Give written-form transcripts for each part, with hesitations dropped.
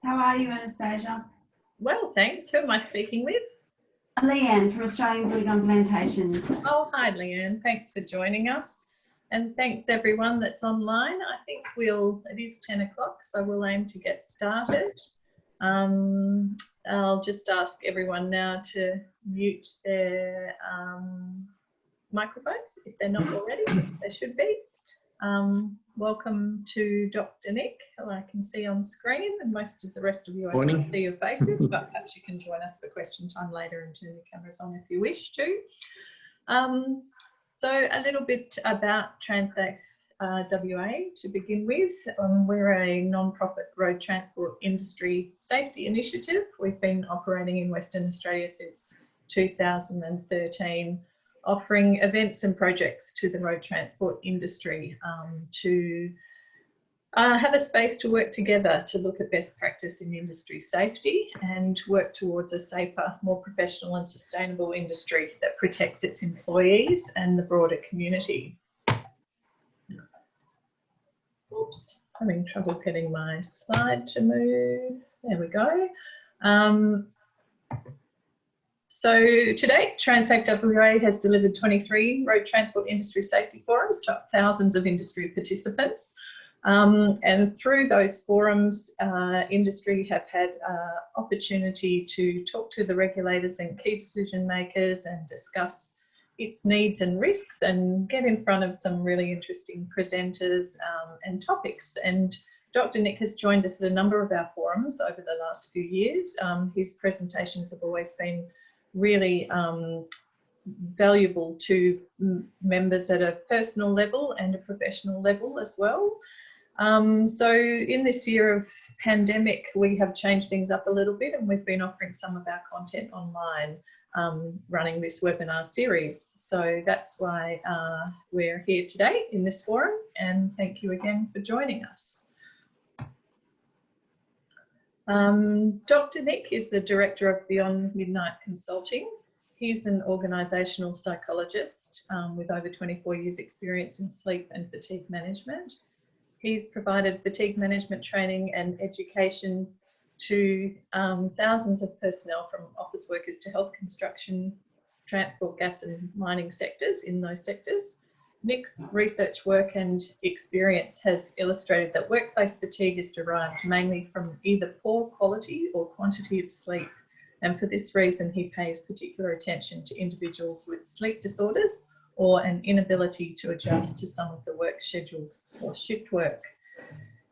How are you, Anastasia? Well, thanks. Who am I speaking with? Leanne from Australian Blue Gum Plantations. Oh, hi, Leanne. Thanks for joining us. And thanks everyone that's online. I think it is 10 o'clock, so we'll aim to get started. I'll just ask everyone now to mute their microphones if they're not already, which they should be. Welcome to Dr. Nick, who I can see on screen, and most of the rest of you I can't see your faces, but perhaps you can join us for question time later and turn the cameras on if you wish to. So a little bit about Transafe WA to begin with. We're a non-profit road transport industry safety initiative. We've been operating in Western Australia since 2013, offering events and projects to the road transport industry to have a space to work together to look at best practice in industry safety and work towards a safer, more professional and sustainable industry that protects its employees and the broader community. Oops, having trouble getting my slide to move. There we go. So to date, Transafe WA has delivered 23 road transport industry safety forums to thousands of industry participants. And through those forums, industry have had opportunity to talk to the regulators and key decision makers and discuss its needs and risks and get in front of some really interesting presenters and topics. And Dr. Nick has joined us at a number of our forums over the last few years. His presentations have always been really valuable to members at a personal level and a professional level as well. So in this year of pandemic, we have changed things up a little bit, and we've been offering some of our content online, running this webinar series. So that's why we're here today in this forum, and thank you again for joining us. Dr. Nick is the Director of Beyond Midnight Consulting. He's an organisational psychologist with over 24 years experience in sleep and fatigue management. He's provided fatigue management training and education to thousands of personnel, from office workers to health, construction, transport, gas and mining sectors in those sectors. Nick's research work and experience has illustrated that workplace fatigue is derived mainly from either poor quality or quantity of sleep. And for this reason, he pays particular attention to individuals with sleep disorders or an inability to adjust to some of the work schedules or shift work.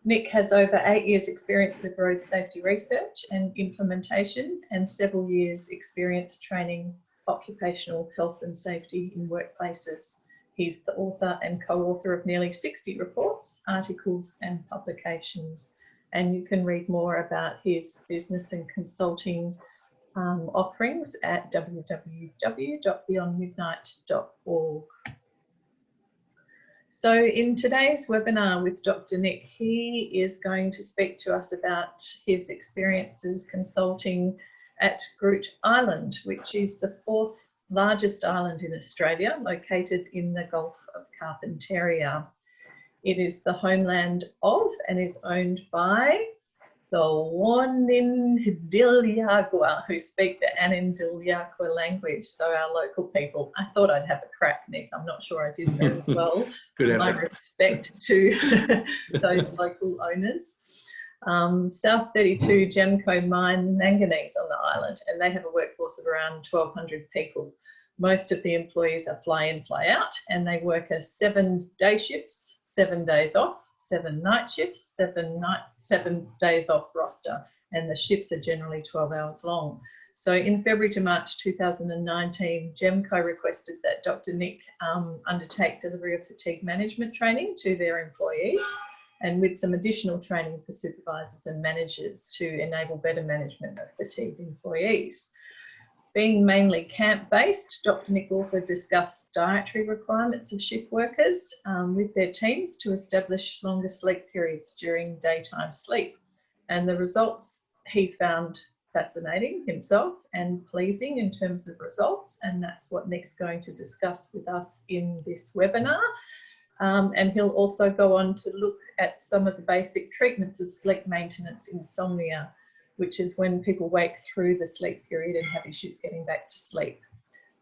Nick has over 8 years experience with road safety research and implementation and several years experience training occupational health and safety in workplaces. He's the author and co-author of nearly 60 reports, articles and publications. And you can read more about his business and consulting offerings at www.beyondmidnight.org. So in today's webinar with Dr. Nick, he is going to speak to us about his experiences consulting at Groote Eylandt, which is the 4th largest island in Australia, located in the Gulf of Carpentaria. It is the homeland of and is owned by the Wonindilyaagwa, who speak the Anindilyaagwa language, so our local people. I thought I'd have a crack, Nick. I'm not sure I did very well. Good My respect to those local owners. South 32 Gemco mine manganese on the island, and they have a workforce of around 1,200 people. Most of the employees are fly in, fly out, and they work a 7 day shifts, 7 days off, 7 night shifts, 7 days off roster, and the shifts are generally 12 hours long. So in February to March 2019, Gemco requested that Dr. Nick undertake delivery of fatigue management training to their employees, and with some additional training for supervisors and managers to enable better management of fatigued employees. Being mainly camp-based, Dr. Nick also discussed dietary requirements of shift workers with their teams to establish longer sleep periods during daytime sleep. And the results he found fascinating himself and pleasing in terms of results, and that's what Nick's going to discuss with us in this webinar. And he'll also go on to look at some of the basic treatments of sleep maintenance insomnia, which is when people wake through the sleep period and have issues getting back to sleep,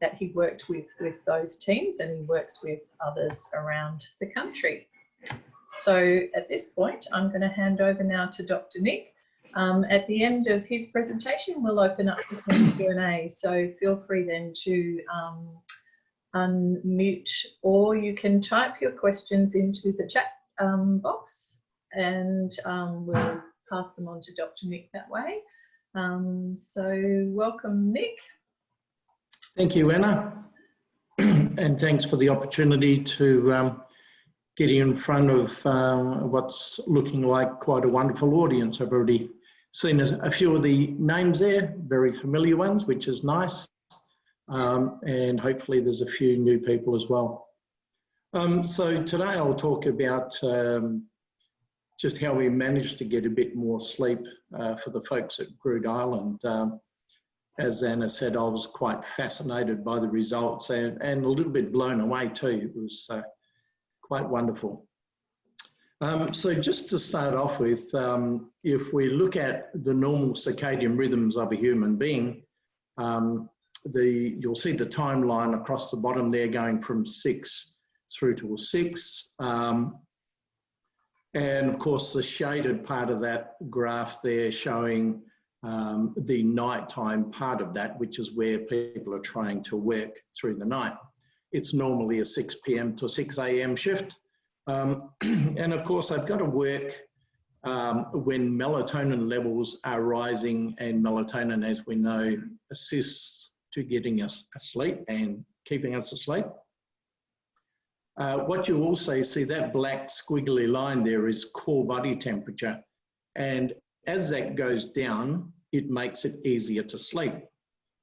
that he worked with those teams, and he works with others around the country. So at this point, I'm going to hand over now to Dr. Nick. At the end of his presentation, we'll open up for some Q&A. So feel free then to unmute, or you can type your questions into the chat box, and we'll pass them on to Dr. Nick that way. So welcome, Nick. Thank you, Anna. And thanks for the opportunity to get in front of what's looking like quite a wonderful audience. I've already seen a few of the names there, very familiar ones, which is nice. And hopefully there's a few new people as well. So today I'll talk about just how we managed to get a bit more sleep for the folks at Groote Eylandt. As Anna said, I was quite fascinated by the results and a little bit blown away too. It was quite wonderful. So just to start off with, if we look at the normal circadian rhythms of a human being, you'll see the timeline across the bottom there going from 6 through to 6. And of course, the shaded part of that graph there showing the nighttime part of that, which is where people are trying to work through the night. It's normally a 6 p.m. to 6 a.m. shift. And of course, I've got to work when melatonin levels are rising, and melatonin, as we know, assists to getting us asleep and keeping us asleep. What you also see, that black squiggly line there is core body temperature. And as that goes down, it makes it easier to sleep.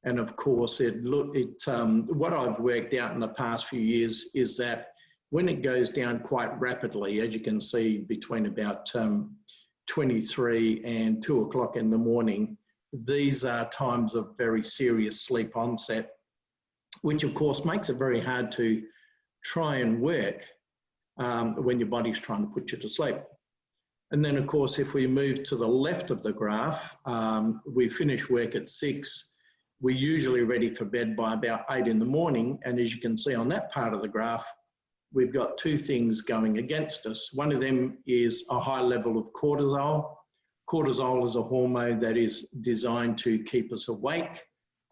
And of course, what I've worked out in the past few years is that when it goes down quite rapidly, as you can see, between about 23 and 2 o'clock in the morning, these are times of very serious sleep onset, which of course makes it very hard to try and work when your body's trying to put you to sleep. And then of course, if we move to the left of the graph, we finish work at 6. We're usually ready for bed by about 8 in the morning. And as you can see on that part of the graph, we've got two things going against us. One of them is a high level of cortisol. Cortisol is a hormone that is designed to keep us awake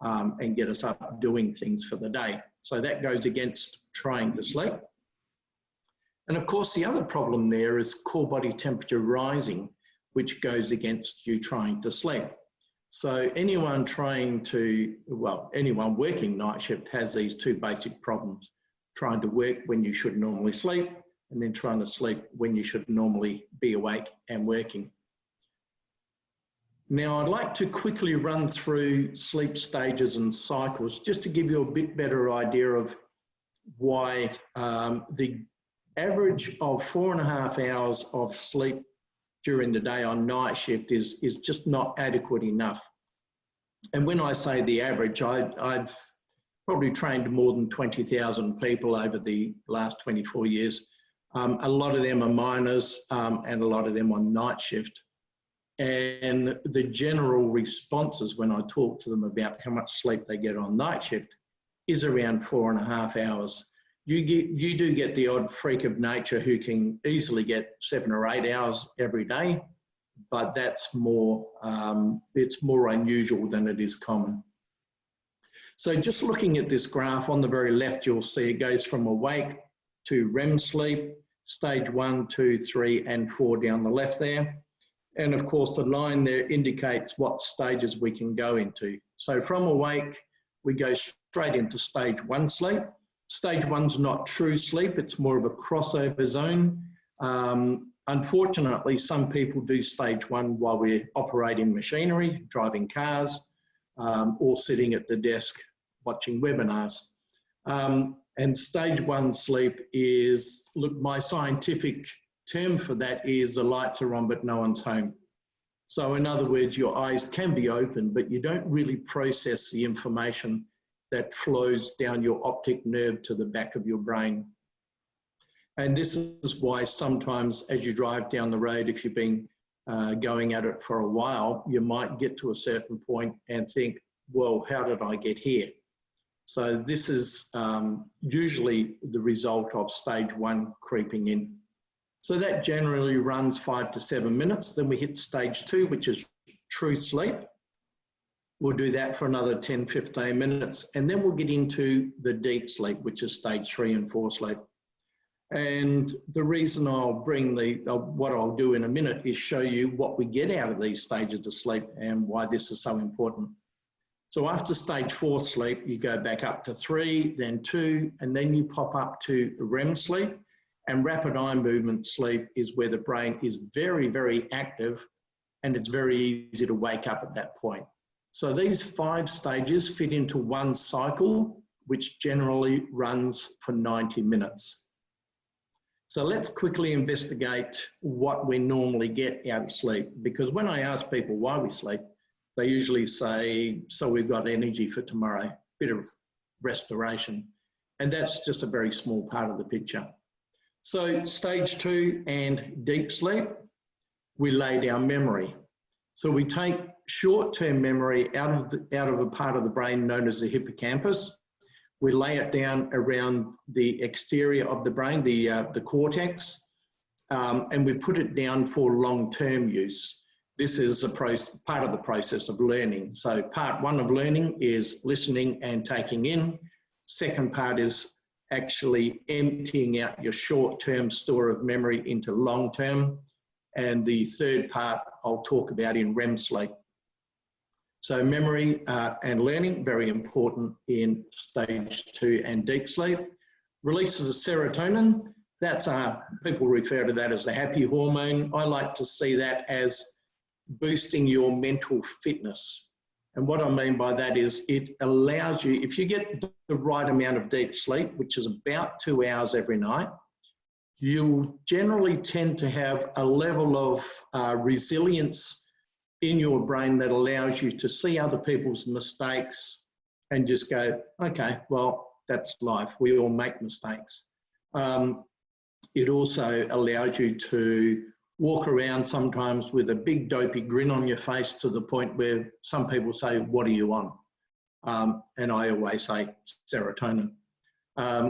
and get us up doing things for the day. So that goes against trying to sleep. And of course, the other problem there is core body temperature rising, which goes against you trying to sleep. So anyone anyone working night shift has these two basic problems: trying to work when you should normally sleep, and then trying to sleep when you should normally be awake and working. Now, I'd like to quickly run through sleep stages and cycles just to give you a bit better idea of why the average of 4.5 hours of sleep during the day on night shift is just not adequate enough. And when I say the average, I've probably trained more than 20,000 people over the last 24 years. A lot of them are miners and a lot of them on night shift. And the general responses when I talk to them about how much sleep they get on night shift is around 4.5 hours. You do get the odd freak of nature who can easily get 7 or 8 hours every day, but that's more, it's more unusual than it is common. So just looking at this graph on the very left, you'll see it goes from awake to REM sleep, stage 1, 2, 3, and 4 down the left there. And of course, the line there indicates what stages we can go into. So from awake, we go straight into stage 1 sleep. Stage 1's not true sleep, it's more of a crossover zone. Unfortunately, some people do stage 1 while we're operating machinery, driving cars, or sitting at the desk watching webinars. And stage 1 sleep is, look, my scientific term for that is the lights are on but no one's home. So in other words, your eyes can be open, but you don't really process the information that flows down your optic nerve to the back of your brain. And this is why sometimes as you drive down the road, if you've been going at it for a while, you might get to a certain point and think, well, how did I get here? So this is usually the result of stage 1 creeping in. So that generally runs 5 to 7 minutes. Then we hit stage 2, which is true sleep. We'll do that for another 10, 15 minutes. And then we'll get into the deep sleep, which is stage 3 and 4 sleep. And the reason I'll bring what I'll do in a minute is show you what we get out of these stages of sleep and why this is so important. So after stage 4 sleep, you go back up to 3, then 2, and then you pop up to REM sleep. And rapid eye movement sleep is where the brain is very, very active, and it's very easy to wake up at that point. So these 5 stages fit into one cycle, which generally runs for 90 minutes. So let's quickly investigate what we normally get out of sleep, because when I ask people why we sleep, they usually say, so we've got energy for tomorrow, bit of restoration. And that's just a very small part of the picture. So stage 2 and deep sleep, we lay down memory. So we take short-term memory out of a part of the brain known as the hippocampus. We lay it down around the exterior of the brain, the cortex, and we put it down for long-term use. This is part of the process of learning. So part 1 of learning is listening and taking in. Second part is actually emptying out your short-term store of memory into long-term. And the third part I'll talk about in REM sleep. So memory and learning, very important in stage 2 and deep sleep. Releases of serotonin, that's people refer to that as the happy hormone. I like to see that as boosting your mental fitness. And what I mean by that is it allows you, if you get the right amount of deep sleep, which is about 2 hours every night, you'll generally tend to have a level of resilience in your brain that allows you to see other people's mistakes and just go, okay, well, that's life. We all make mistakes. It also allows you to walk around sometimes with a big dopey grin on your face to the point where some people say, what are you on? And I always say serotonin.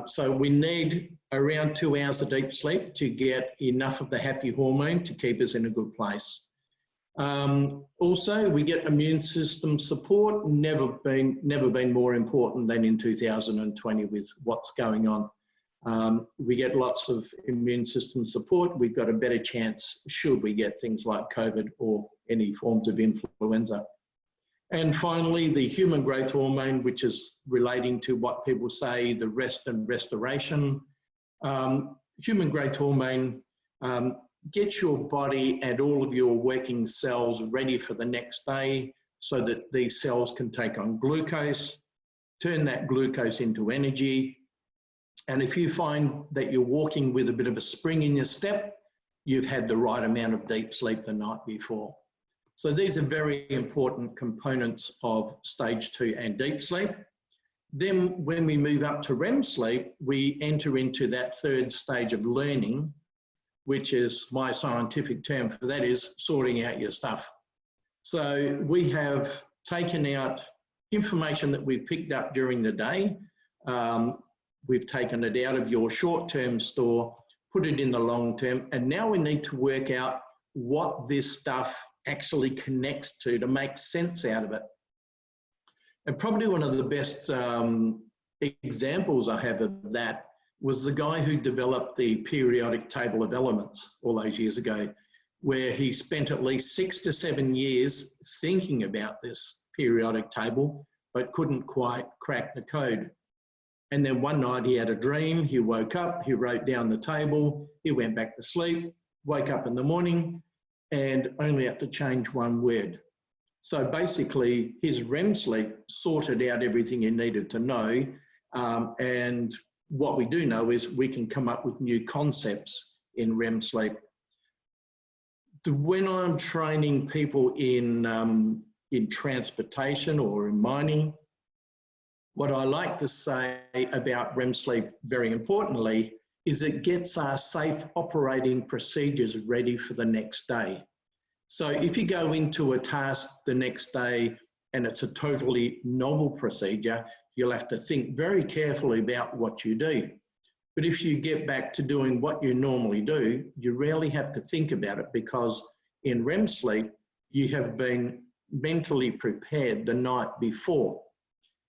So we need around 2 hours of deep sleep to get enough of the happy hormone to keep us in a good place. Also, we get immune system support, never been more important than in 2020 with what's going on. We get lots of immune system support. We've got a better chance should we get things like COVID or any forms of influenza. And finally, the human growth hormone, which is relating to what people say, the rest and restoration. Human growth hormone gets your body and all of your working cells ready for the next day so that these cells can take on glucose, turn that glucose into energy. And if you find that you're walking with a bit of a spring in your step, you've had the right amount of deep sleep the night before. So these are very important components of stage 2 and deep sleep. Then when we move up to REM sleep, we enter into that third stage of learning, which is my scientific term for that is sorting out your stuff. So we have taken out information that we've picked up during the day. We've taken it out of your short-term store, put it in the long-term, and now we need to work out what this stuff actually connects to make sense out of it. And probably one of the best examples I have of that was the guy who developed the periodic table of elements all those years ago, where he spent at least 6 to 7 years thinking about this periodic table, but couldn't quite crack the code. And then one night he had a dream, he woke up, he wrote down the table, he went back to sleep, woke up in the morning, and only had to change one word. So basically his REM sleep sorted out everything he needed to know. And what we do know is we can come up with new concepts in REM sleep. When I'm training people in transportation or in mining, what I like to say about REM sleep very importantly is it gets our safe operating procedures ready for the next day. So if you go into a task the next day and it's a totally novel procedure, you'll have to think very carefully about what you do. But if you get back to doing what you normally do, you rarely have to think about it, because in REM sleep, you have been mentally prepared the night before.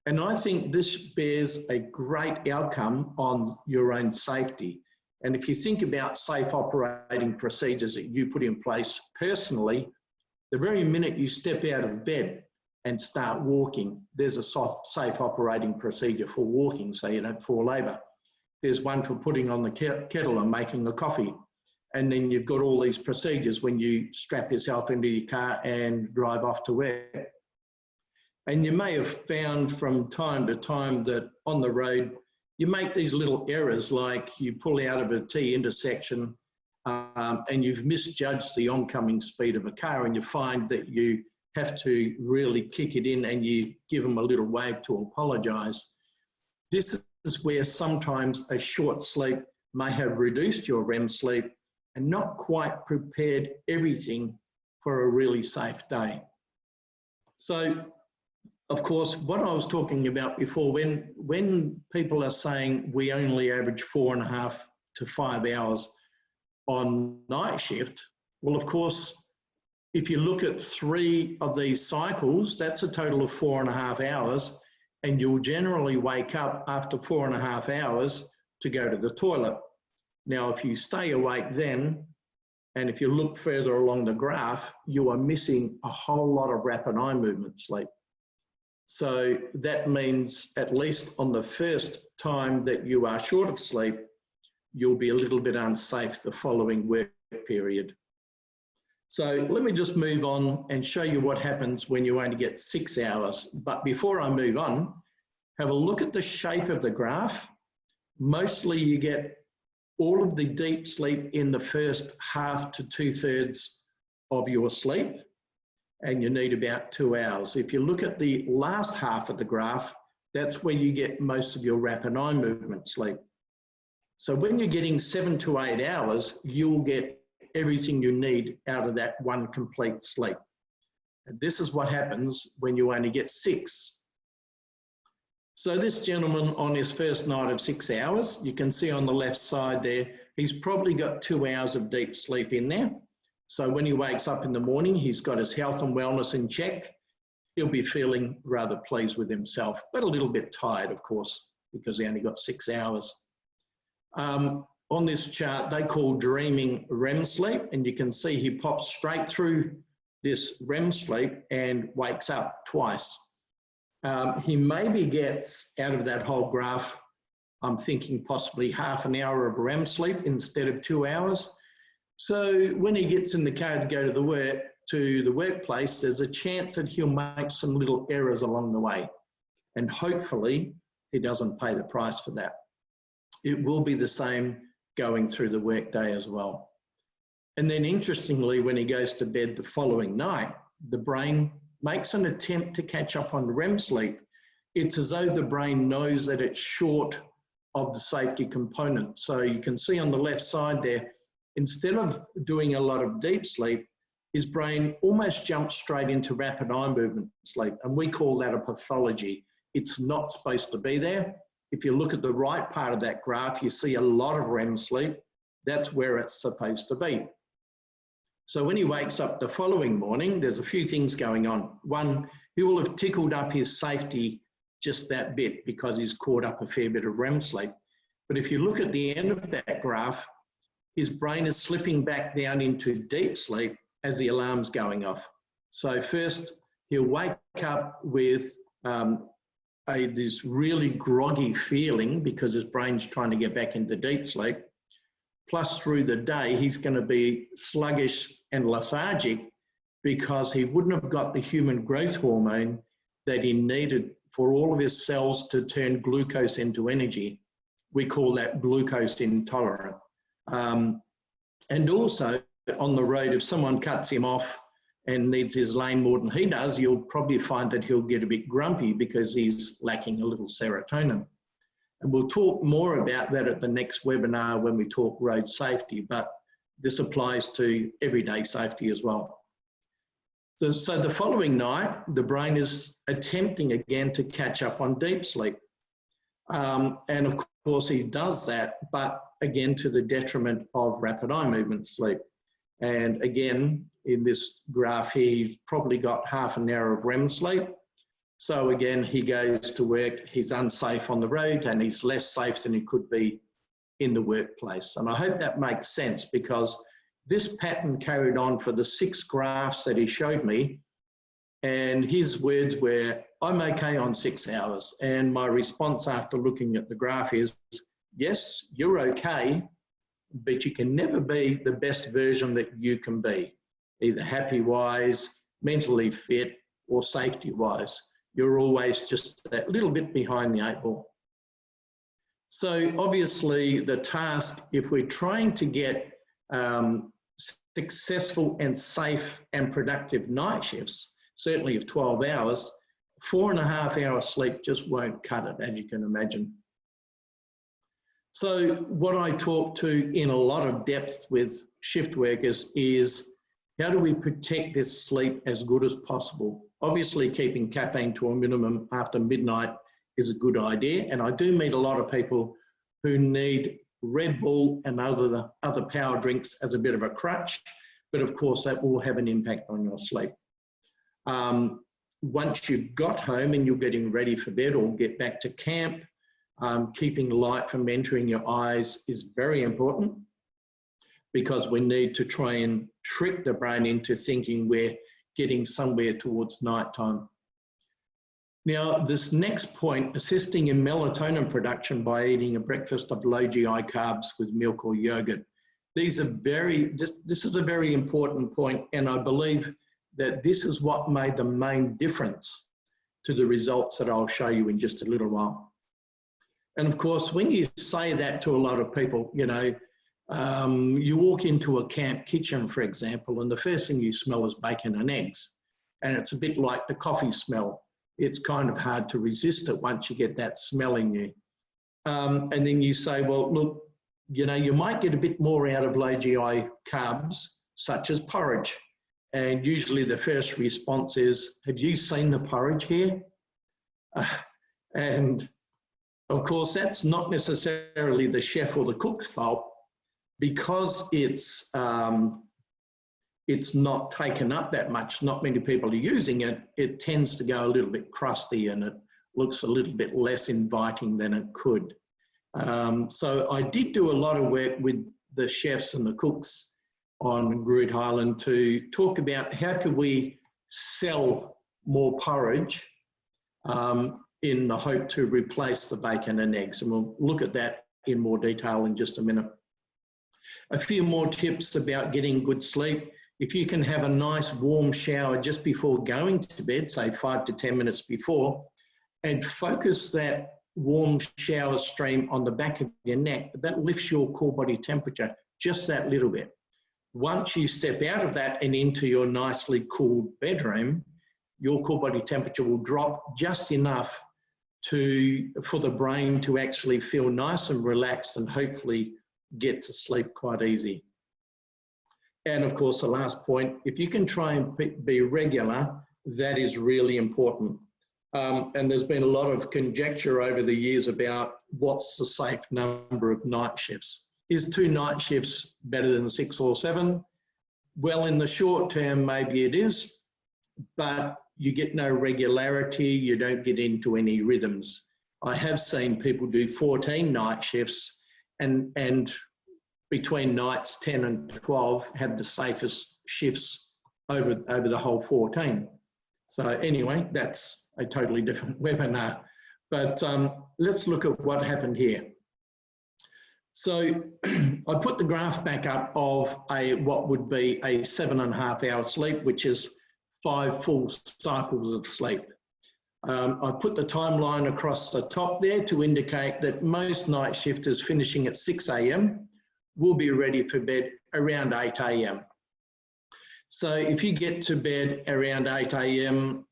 And I think this bears a great outcome on your own safety. And if you think about safe operating procedures that you put in place personally, the very minute you step out of bed and start walking, there's a safe operating procedure for walking so you don't fall over. There's one for putting on the kettle and making the coffee. And then you've got all these procedures when you strap yourself into your car and drive off to work. And you may have found from time to time that on the road, you make these little errors, like you pull out of a T intersection and you've misjudged the oncoming speed of a car, and you find that you have to really kick it in and you give them a little wave to apologise. This is where sometimes a short sleep may have reduced your REM sleep and not quite prepared everything for a really safe day. So, of course, what I was talking about before, when people are saying we only average 4.5 to 5 hours on night shift, well, of course, if you look at 3 of these cycles, that's a total of 4.5 hours, and you'll generally wake up after 4.5 hours to go to the toilet. Now, if you stay awake then, and if you look further along the graph, you are missing a whole lot of rapid eye movement sleep. So that means at least on the first time that you are short of sleep, you'll be a little bit unsafe the following work period. So let me just move on and show you what happens when you only get 6 hours. But before I move on, have a look at the shape of the graph. Mostly you get all of the deep sleep in the first half to 2/3 of your sleep, and you need about 2 hours. If you look at the last half of the graph, that's where you get most of your rapid eye movement sleep. So when you're getting 7 to 8 hours, you'll get everything you need out of that one complete sleep. And this is what happens when you only get 6. So this gentleman on his first night of 6 hours, you can see on the left side there, he's probably got 2 hours of deep sleep in there. So when he wakes up in the morning, he's got his health and wellness in check. He'll be feeling rather pleased with himself, but a little bit tired, of course, because he only got 6 hours. On this chart, they call dreaming REM sleep, and you can see he pops straight through this REM sleep and wakes up twice. He maybe gets out of that whole graph, I'm thinking possibly half an hour of REM sleep instead of 2 hours. So when he gets in the car to go to the workplace, there's a chance that he'll make some little errors along the way. And hopefully he doesn't pay the price for that. It will be the same going through the workday as well. And then interestingly, when he goes to bed the following night, the brain makes an attempt to catch up on REM sleep. It's as though the brain knows that it's short of the safety component. So you can see on the left side there, instead of doing a lot of deep sleep, his brain almost jumps straight into rapid eye movement sleep. And we call that a pathology. It's not supposed to be there. If you look at the right part of that graph, you see a lot of REM sleep. That's where it's supposed to be. So when he wakes up the following morning, there's a few things going on. One, he will have tickled up his safety just that bit because he's caught up a fair bit of REM sleep. But if you look at the end of that graph, his brain is slipping back down into deep sleep as the alarm's going off. So first, he'll wake up with this really groggy feeling because his brain's trying to get back into deep sleep. Plus, through the day, he's going to be sluggish and lethargic because he wouldn't have got the human growth hormone that he needed for all of his cells to turn glucose into energy. We call that glucose intolerant. And also, on the road, if someone cuts him off and needs his lane more than he does, you'll probably find that he'll get a bit grumpy because he's lacking a little serotonin. And we'll talk more about that at the next webinar when we talk road safety, but this applies to everyday safety as well. So the following night, the brain is attempting again to catch up on deep sleep. And of course he does that, but again to the detriment of rapid eye movement sleep. And again, in this graph here, he's probably got half an hour of REM sleep. So again, he goes to work, he's unsafe on the road, and he's less safe than he could be in the workplace. And I hope that makes sense, because this pattern carried on for the 6 graphs that he showed me. And his words were, I'm okay on 6 hours. And my response after looking at the graph is, yes, you're okay, but you can never be the best version that you can be, either happy-wise, mentally fit, or safety-wise. You're always just that little bit behind the 8 ball. So obviously the task, if we're trying to get successful and safe and productive night shifts, certainly of 12 hours, 4.5 hours sleep just won't cut it, as you can imagine. So what I talk to in a lot of depth with shift workers is, how do we protect this sleep as good as possible? Obviously, keeping caffeine to a minimum after midnight is a good idea. And I do meet a lot of people who need Red Bull and other power drinks as a bit of a crutch. But of course, that will have an impact on your sleep. Once you've got home and you're getting ready for bed or get back to camp, keeping light from entering your eyes is very important, because we need to try and trick the brain into thinking we're getting somewhere towards nighttime. Now, this next point, assisting in melatonin production by eating a breakfast of low GI carbs with milk or yogurt. This is a very important point, and I believe that this is what made the main difference to the results that I'll show you in just a little while. And of course, when you say that to a lot of people, you know, you walk into a camp kitchen, for example, and the first thing you smell is bacon and eggs. And it's a bit like the coffee smell. It's kind of hard to resist it once you get that smell in you. And then you say, well, look, you know, you might get a bit more out of low GI carbs, such as porridge. And usually the first response is, have you seen the porridge here? And of course, that's not necessarily the chef or the cook's fault, because it's not taken up that much, not many people are using it, it tends to go a little bit crusty and it looks a little bit less inviting than it could. So I did do a lot of work with the chefs and the cooks on Groot Island to talk about how could we sell more porridge in the hope to replace the bacon and eggs. And we'll look at that in more detail in just a minute. A few more tips about getting good sleep. If you can have a nice warm shower just before going to bed, say 5 to 10 minutes before, and focus that warm shower stream on the back of your neck, that lifts your core body temperature just that little bit. Once you step out of that and into your nicely cooled bedroom, your core body temperature will drop just enough for the brain to actually feel nice and relaxed and hopefully get to sleep quite easy. And of course, the last point, if you can try and be regular, that is really important. And there's been a lot of conjecture over the years about what's the safe number of night shifts. Is 2 night shifts better than 6 or 7? Well, in the short term, maybe it is, but you get no regularity, you don't get into any rhythms. I have seen people do 14 night shifts and between nights 10 and 12 have the safest shifts over the whole 14. So anyway, that's a totally different webinar. But let's look at what happened here. So I put the graph back up of what would be a 7.5 hour sleep, which is 5 full cycles of sleep. I put the timeline across the top there to indicate that most night shifters finishing at 6 a.m. will be ready for bed around 8 a.m. So if you get to bed around 8 a.m.,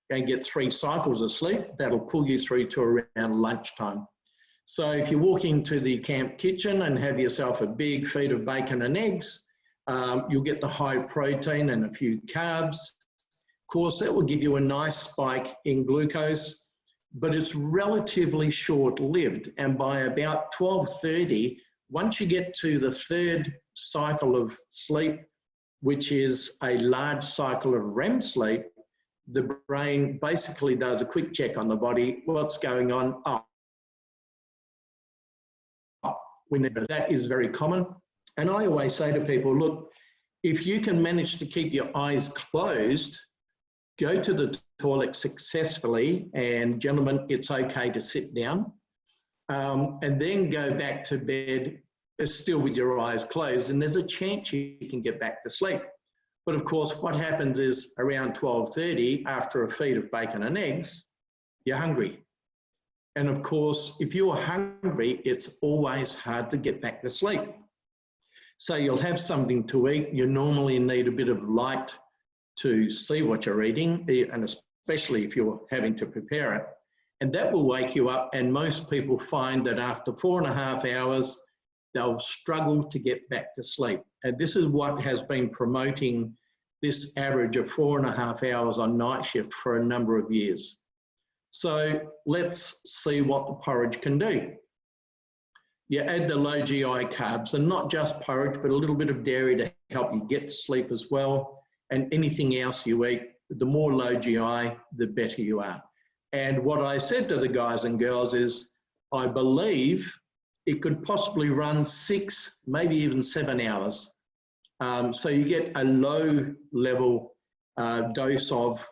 and get 3 cycles of sleep, that'll pull you through to around lunchtime. So if you walk into the camp kitchen and have yourself a big feed of bacon and eggs, you'll get the high protein and a few carbs. Of course, that will give you a nice spike in glucose, but it's relatively short-lived. And by about 12:30, once you get to the 3rd cycle of sleep, which is a large cycle of REM sleep, the brain basically does a quick check on the body. What's going on? That is very common. And I always say to people, look, if you can manage to keep your eyes closed, go to the toilet successfully, and gentlemen, it's okay to sit down, and then go back to bed still with your eyes closed, and there's a chance you can get back to sleep. But of course, what happens is around 12:30, after a feed of bacon and eggs, you're hungry. And of course, if you're hungry, it's always hard to get back to sleep. So you'll have something to eat. You normally need a bit of light to see what you're eating, and especially if you're having to prepare it. And that will wake you up. And most people find that after 4.5 hours, they'll struggle to get back to sleep. And this is what has been promoting this average of 4.5 hours on night shift for a number of years. So let's see what the porridge can do. You add the low GI carbs, and not just porridge, but a little bit of dairy to help you get to sleep as well. And anything else you eat, the more low GI, the better you are. And what I said to the guys and girls is, I believe it could possibly run 6, maybe even 7 hours. So you get a low level dose of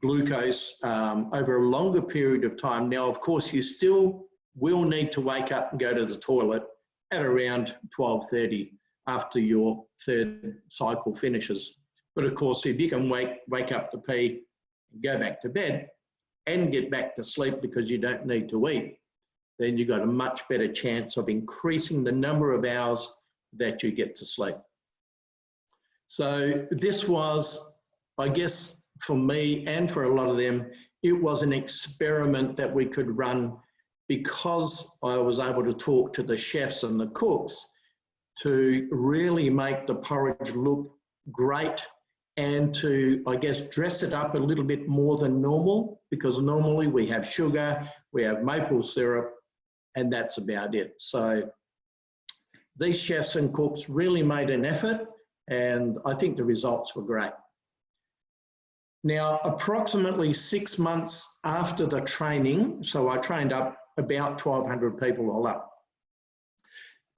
glucose over a longer period of time. Now, of course, you still will need to wake up and go to the toilet at around 12:30 after your 3rd cycle finishes. But of course, if you can wake up to pee, go back to bed and get back to sleep because you don't need to eat, then you've got a much better chance of increasing the number of hours that you get to sleep. So this was, I guess, for me and for a lot of them, it was an experiment that we could run because I was able to talk to the chefs and the cooks to really make the porridge look great and to, I guess, dress it up a little bit more than normal, because normally we have sugar, we have maple syrup, and that's about it. So these chefs and cooks really made an effort, and I think the results were great. Now, approximately 6 months after the training, so I trained up about 1,200 people all up.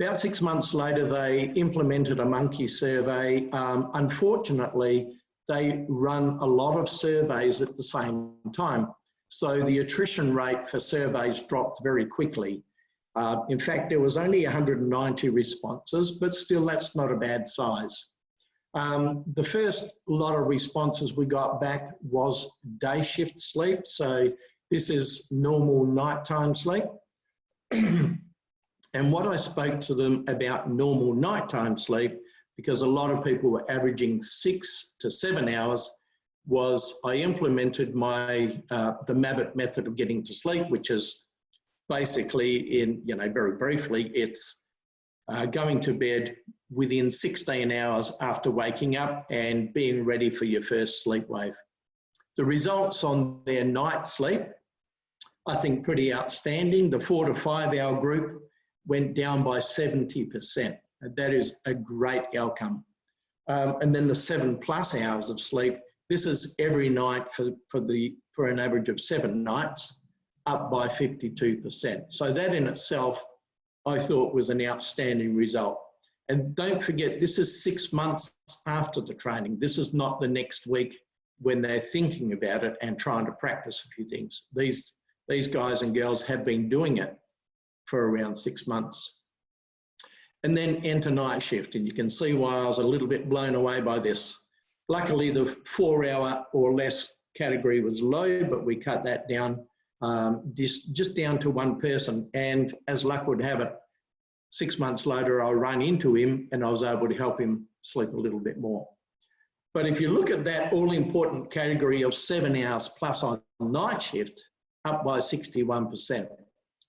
About 6 months later, they implemented a monkey survey. Unfortunately, they run a lot of surveys at the same time. So the attrition rate for surveys dropped very quickly. In fact, there was only 190 responses, but still that's not a bad size. The first lot of responses we got back was day shift sleep. So this is normal nighttime sleep. And what I spoke to them about normal nighttime sleep, because a lot of people were averaging 6 to 7 hours, was I implemented my the Mabbott method of getting to sleep, which is basically, in very briefly, it's going to bed within 16 hours after waking up and being ready for your first sleep wave. The results on their night sleep, I think, pretty outstanding. The 4 to 5 hour group went down by 70%. That is a great outcome. And then the 7+ hours of sleep, this is every night for an average of 7 nights, up by 52%. So that in itself, I thought, was an outstanding result. And don't forget, this is 6 months after the training. This is not the next week when they're thinking about it and trying to practice a few things. These guys and girls have been doing it for around 6 months. And then enter night shift. And you can see why I was a little bit blown away by this. Luckily, the 4 hour or less category was low, but we cut that down just down to one person. And as luck would have it, 6 months later, I ran into him and I was able to help him sleep a little bit more. But if you look at that all-important category of 7 hours plus on night shift, up by 61%.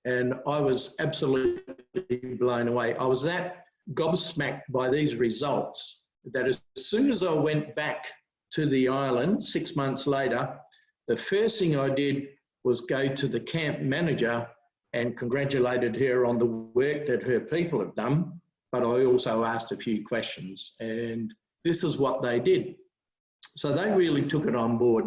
And I was absolutely blown away. I was that gobsmacked by these results that as soon as I went back to the island 6 months later, the first thing I did was go to the camp manager and congratulated her on the work that her people have done. But I also asked a few questions, and this is what they did. So they really took it on board.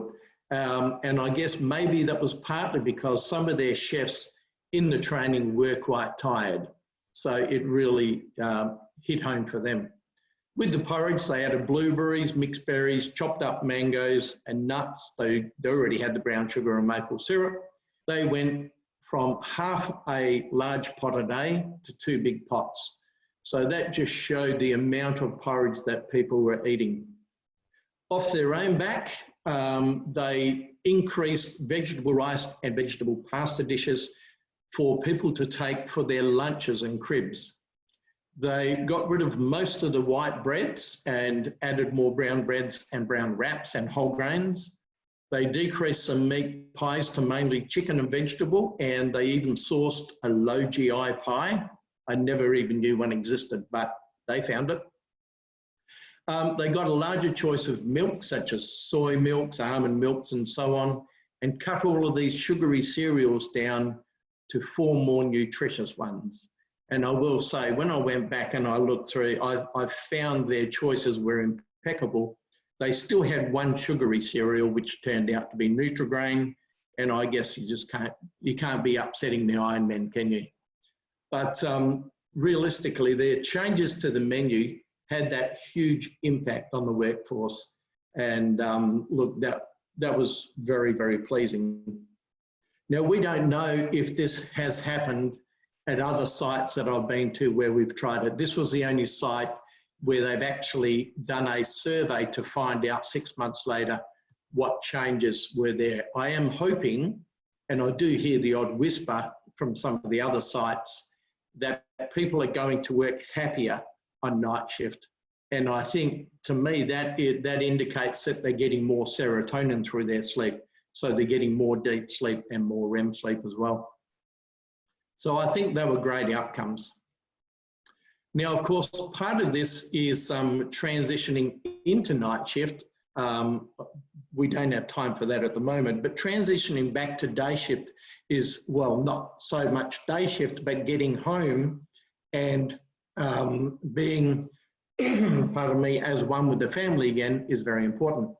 And I guess maybe that was partly because some of their chefs in the training were quite tired. So it really hit home for them. With the porridge, they added blueberries, mixed berries, chopped up mangoes and nuts. They already had the brown sugar and maple syrup. They went from half a large pot a day to 2 big pots. So that just showed the amount of porridge that people were eating. Off their own back, they increased vegetable rice and vegetable pasta dishes for people to take for their lunches and cribs. They got rid of most of the white breads and added more brown breads and brown wraps and whole grains. They decreased some meat pies to mainly chicken and vegetable, and they even sourced a low GI pie. I never even knew one existed, but they found it. They got a larger choice of milk, such as soy milks, almond milks, and so on, and cut all of these sugary cereals down to 4 more nutritious ones. And I will say, when I went back and I looked through, I found their choices were impeccable. They still had 1 sugary cereal, which turned out to be Nutri-Grain, and I guess you can't be upsetting the Ironman, can you? But realistically, their changes to the menu had that huge impact on the workforce. And look, that was very, very pleasing. Now, we don't know if this has happened at other sites that I've been to where we've tried it. This was the only site where they've actually done a survey to find out 6 months later what changes were there. I am hoping, and I do hear the odd whisper from some of the other sites, that people are going to work happier on night shift. And I think, to me, that indicates that they're getting more serotonin through their sleep. So they're getting more deep sleep and more REM sleep as well. So I think they were great outcomes. Now, of course, part of this is transitioning into night shift. We don't have time for that at the moment, but transitioning back to day shift is, well, not so much day shift, but getting home and being, pardon me, as one with the family again is very important.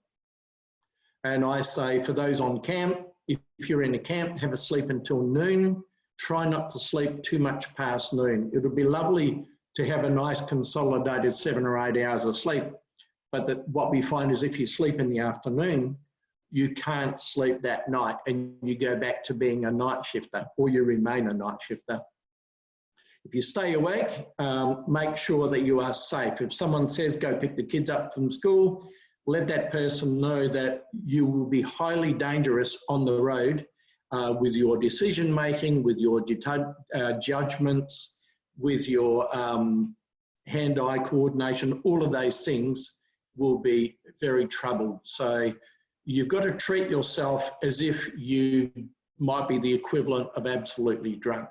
And I say for those on camp, if you're in a camp, have a sleep until noon. Try not to sleep too much past noon. It would be lovely to have a nice consolidated 7 or 8 hours of sleep. But what we find is if you sleep in the afternoon, you can't sleep that night and you go back to being a night shifter, or you remain a night shifter. If you stay awake, make sure that you are safe. If someone says go pick the kids up from school, let that person know that you will be highly dangerous on the road with your decision making, with your judgments, with your hand-eye coordination. All of those things will be very troubled. So you've got to treat yourself as if you might be the equivalent of absolutely drunk.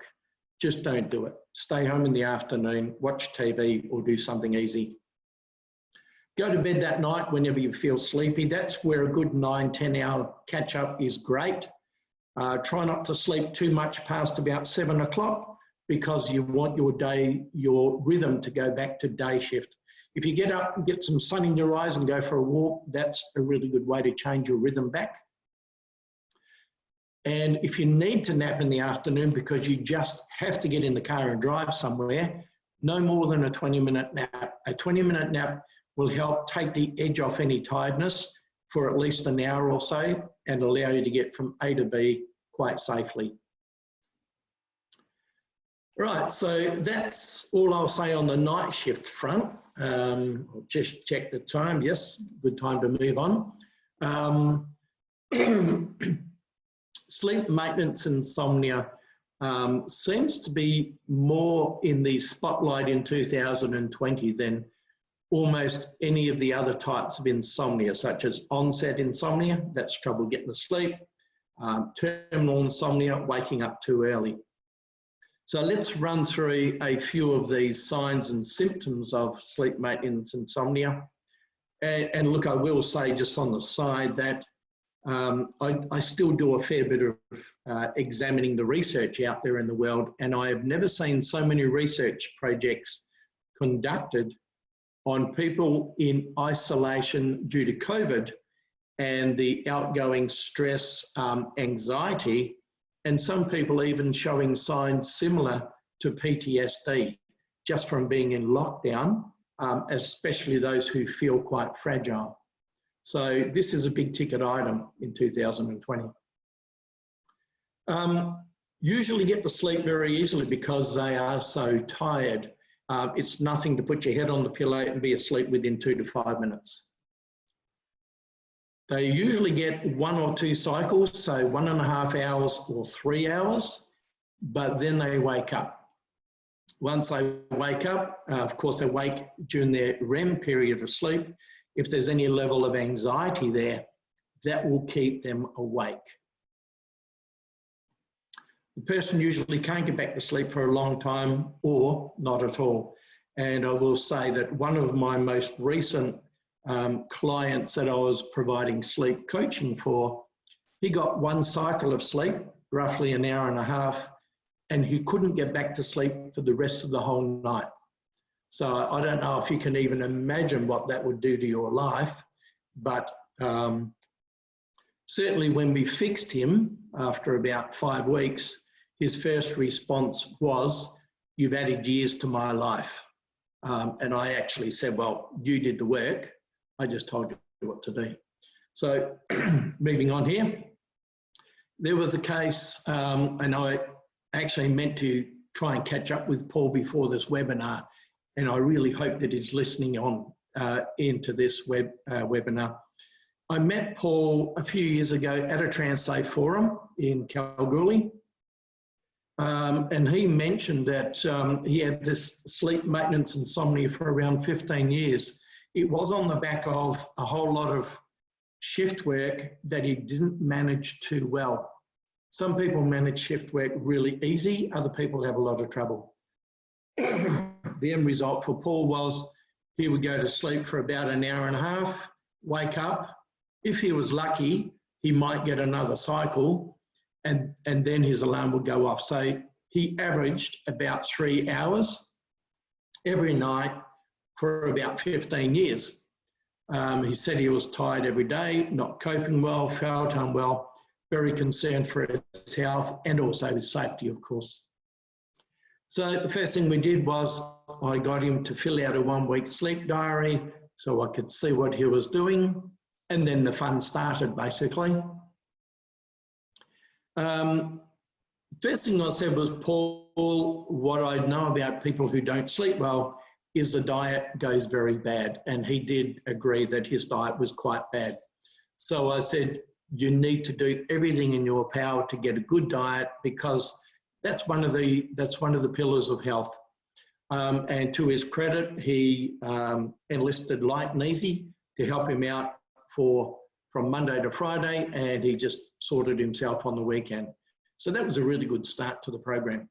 Just don't do it. Stay home in the afternoon, watch TV or do something easy. Go to bed that night whenever you feel sleepy. That's where a good 9-10 hour catch up is great. Try not to sleep too much past about 7 o'clock because you want your day, your rhythm to go back to day shift. If you get up and get some sun in your eyes and go for a walk, that's a really good way to change your rhythm back. And if you need to nap in the afternoon because you just have to get in the car and drive somewhere, no more than a 20-minute nap. A 20-minute nap will help take the edge off any tiredness for at least an hour or so and allow you to get from A to B quite safely. Right, so that's all I'll say on the night shift front. I'll just check the time. Yes, good time to move on. Sleep maintenance insomnia seems to be more in the spotlight in 2020 than almost any of the other types of insomnia, such as onset insomnia, that's trouble getting to sleep, terminal insomnia, waking up too early. So let's run through a few of these signs and symptoms of sleep maintenance insomnia. And look, I will say just on the side that I still do a fair bit of examining the research out there in the world, and I have never seen so many research projects conducted on people in isolation due to COVID and the outgoing stress, anxiety, and some people even showing signs similar to PTSD just from being in lockdown, especially those who feel quite fragile. So this is a big ticket item in 2020. Usually get to sleep very easily because they are so tired. It's nothing to put your head on the pillow and be asleep within 2 to 5 minutes. They usually get 1 or 2 cycles, so 1.5 hours or 3 hours, but then they wake up. Once they wake up, of course they wake during their REM period of sleep. If there's any level of anxiety there, that will keep them awake. The person usually can't get back to sleep for a long time or not at all. And I will say that one of my most recent clients that I was providing sleep coaching for, he got 1 cycle of sleep, roughly an hour and a half, and he couldn't get back to sleep for the rest of the whole night. So I don't know if you can even imagine what that would do to your life, but certainly when we fixed him after about 5 weeks, his first response was, "You've added years to my life." And I actually said, "Well, you did the work. I just told you what to do." So moving on here, there was a case, and I actually meant to try and catch up with Paul before this webinar, and I really hope that he's listening on into this webinar. I met Paul a few years ago at a Transafe forum in Kalgoorlie, and he mentioned that he had this sleep maintenance insomnia for around 15 years. It was on the back of a whole lot of shift work that he didn't manage too well. Some people manage shift work really easy, other people have a lot of trouble. The end result for Paul was he would go to sleep for about an hour and a half, wake up. If he was lucky, he might get another cycle, and then his alarm would go off. So he averaged about 3 hours every night for about 15 years. He said he was tired every day, not coping well, felt unwell, very concerned for his health and also his safety, of course. So the first thing we did was I got him to fill out a 1-week sleep diary so I could see what he was doing, and then the fun started basically. First thing I said was, "Paul, what I know about people who don't sleep well is the diet goes very bad." And he did agree that his diet was quite bad. So I said, "You need to do everything in your power to get a good diet, because that's one of the pillars of health." And to his credit, he enlisted Light and Easy to help him out from Monday to Friday, and he just sorted himself on the weekend. So that was a really good start to the program.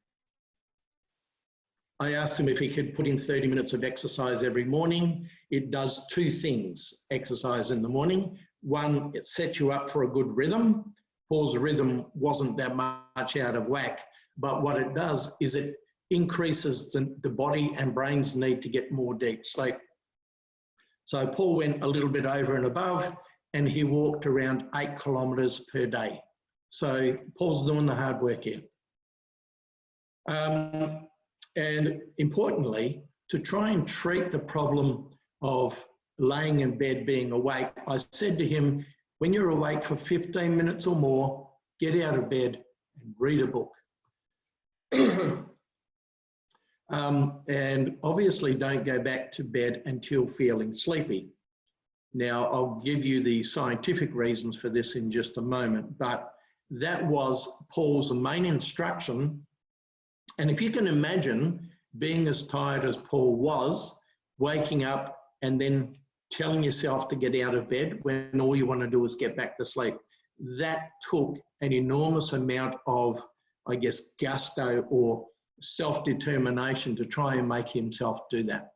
I asked him if he could put in 30 minutes of exercise every morning. It does 2 things, exercise in the morning. One, it sets you up for a good rhythm. Paul's rhythm wasn't that much out of whack, but what it does is it increases the body and brain's need to get more deep sleep. So Paul went a little bit over and above, and he walked around 8 kilometres per day. So Paul's doing the hard work here. And importantly, to try and treat the problem of laying in bed being awake, I said to him, when you're awake for 15 minutes or more, get out of bed and read a book. And obviously don't go back to bed until feeling sleepy. Now, I'll give you the scientific reasons for this in just a moment, but that was Paul's main instruction. And if you can imagine being as tired as Paul was, waking up and then telling yourself to get out of bed when all you want to do is get back to sleep. That took an enormous amount of, I guess, gusto or self-determination to try and make himself do that.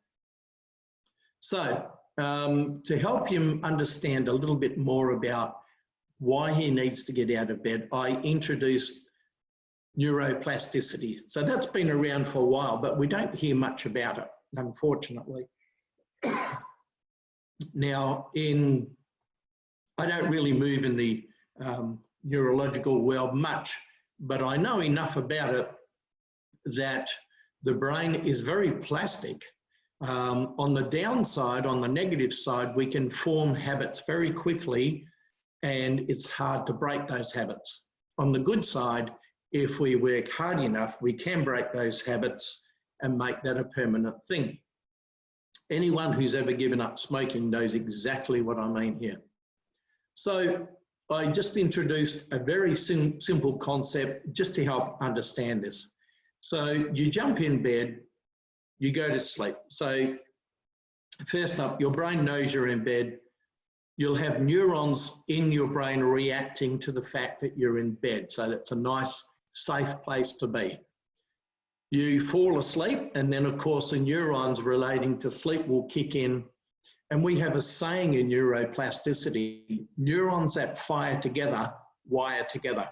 So to help him understand a little bit more about why he needs to get out of bed, I introduced neuroplasticity. So that's been around for a while, but we don't hear much about it, unfortunately. Now, I don't really move in the neurological world much, but I know enough about it that the brain is very plastic. On the downside, on the negative side, we can form habits very quickly, and it's hard to break those habits. On the good side, if we work hard enough, we can break those habits and make that a permanent thing. Anyone who's ever given up smoking knows exactly what I mean here. So I just introduced a very simple concept just to help understand this. So you jump in bed, you go to sleep. So first up, your brain knows you're in bed. You'll have neurons in your brain reacting to the fact that you're in bed. So that's a nice, safe place to be. You fall asleep, and then of course the neurons relating to sleep will kick in. And we have a saying in neuroplasticity, neurons that fire together, wire together.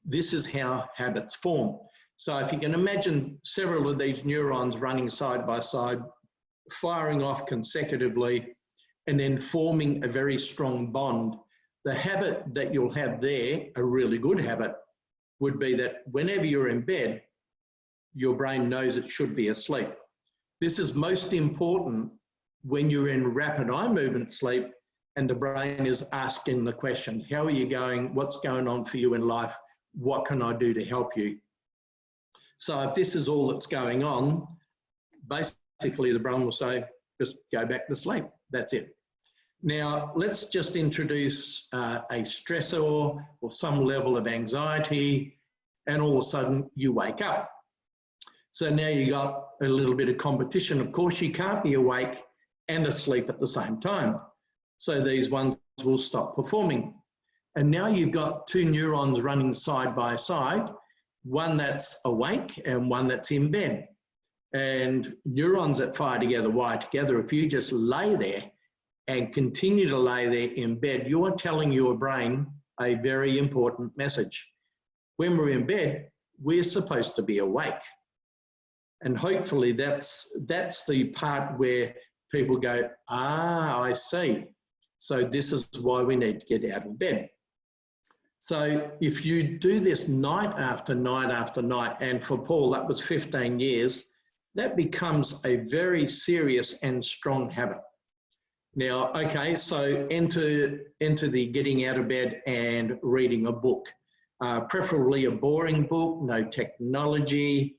This is how habits form. So if you can imagine several of these neurons running side by side, firing off consecutively, and then forming a very strong bond, the habit that you'll have there, a really good habit, would be that whenever you're in bed, your brain knows it should be asleep. This is most important when you're in rapid eye movement sleep and the brain is asking the questions. How are you going? What's going on for you in life? What can I do to help you? So if this is all that's going on, basically the brain will say, just go back to sleep. That's it. Now, let's just introduce a stressor or some level of anxiety, and all of a sudden you wake up. So now you got a little bit of competition. Of course, you can't be awake and asleep at the same time. So these ones will stop performing. And now you've got two neurons running side by side, one that's awake and one that's in bed. And neurons that fire together, wire together. If you just lay there and continue to lay there in bed, you're telling your brain a very important message. When we're in bed, we're supposed to be awake. And hopefully that's the part where people go, ah, I see. So this is why we need to get out of bed. So if you do this night after night after night, and for Paul, that was 15 years, that becomes a very serious and strong habit. Now, okay, so enter the getting out of bed and reading a book, preferably a boring book, no technology,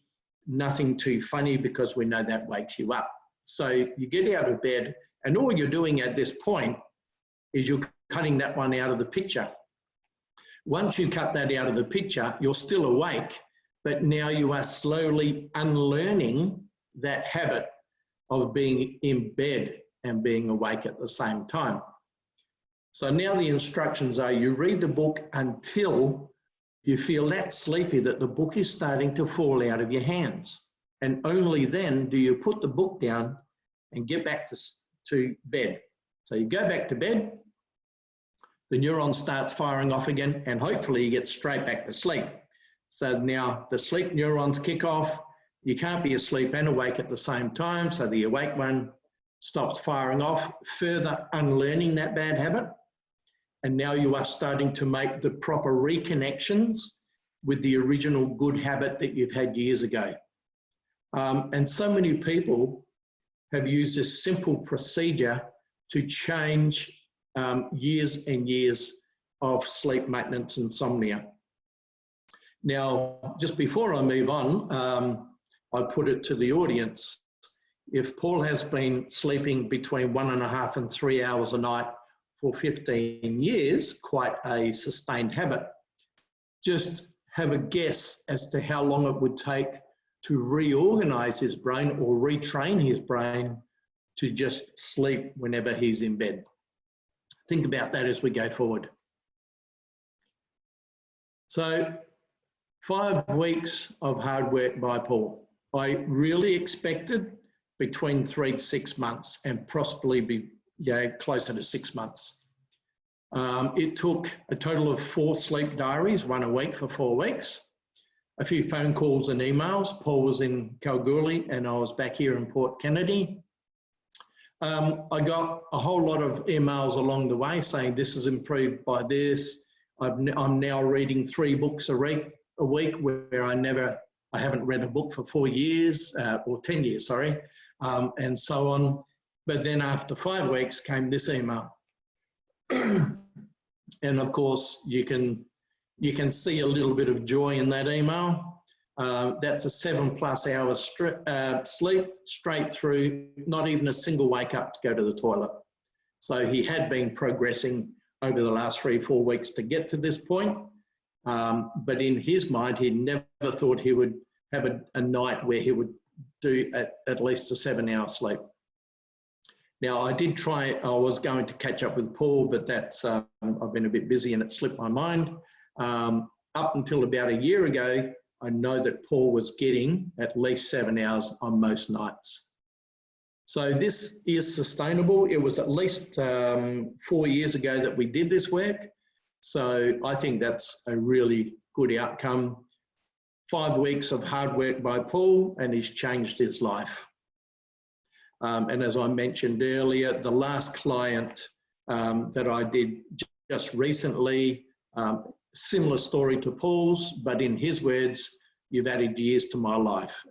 nothing too funny, because we know that wakes you up. So you get out of bed, and all you're doing at this point is you're cutting that one out of the picture. Once you cut that out of the picture, you're still awake, but now you are slowly unlearning that habit of being in bed and being awake at the same time. So now the instructions are you read the book until you feel that sleepy that the book is starting to fall out of your hands. And only then do you put the book down and get back to bed. So you go back to bed, the neuron starts firing off again, and hopefully you get straight back to sleep. So now the sleep neurons kick off. You can't be asleep and awake at the same time, so the awake one stops firing off, further unlearning that bad habit. And now you are starting to make the proper reconnections with the original good habit that you've had years ago. And so many people have used this simple procedure to change years and years of sleep maintenance insomnia. Now, just before I move on, I put it to the audience. If Paul has been sleeping between 1.5 and 3 hours a night for 15 years, quite a sustained habit, just have a guess as to how long it would take to reorganize his brain or retrain his brain to just sleep whenever he's in bed. Think about that as we go forward. So 5 weeks of hard work by Paul. I really expected between 3 to 6 months and possibly be closer to 6 months. It took a total of 4 sleep diaries, 1 a week for 4 weeks, a few phone calls and emails. Paul was in Kalgoorlie and I was back here in Port Kennedy. I got a whole lot of emails along the way saying this is improved by this. I'm now reading 3 books a week where I haven't read a book for 4 years or 10 years, sorry, and so on. But then after 5 weeks came this email. And of course, you can see a little bit of joy in that email. That's a 7+ hours sleep straight through, not even a single wake up to go to the toilet. So he had been progressing over the last 3 or 4 weeks to get to this point. But in his mind, he never thought he would have a night where he would do at least a 7-hour sleep. Now, I was going to catch up with Paul, but that's, I've been a bit busy and it slipped my mind. Up until about a year ago, I know that Paul was getting at least 7 hours on most nights. So this is sustainable. It was at least 4 years ago that we did this work. So I think that's a really good outcome. 5 weeks of hard work by Paul and he's changed his life. And as I mentioned earlier, the last client that I did just recently, similar story to Paul's, but in his words, you've added years to my life.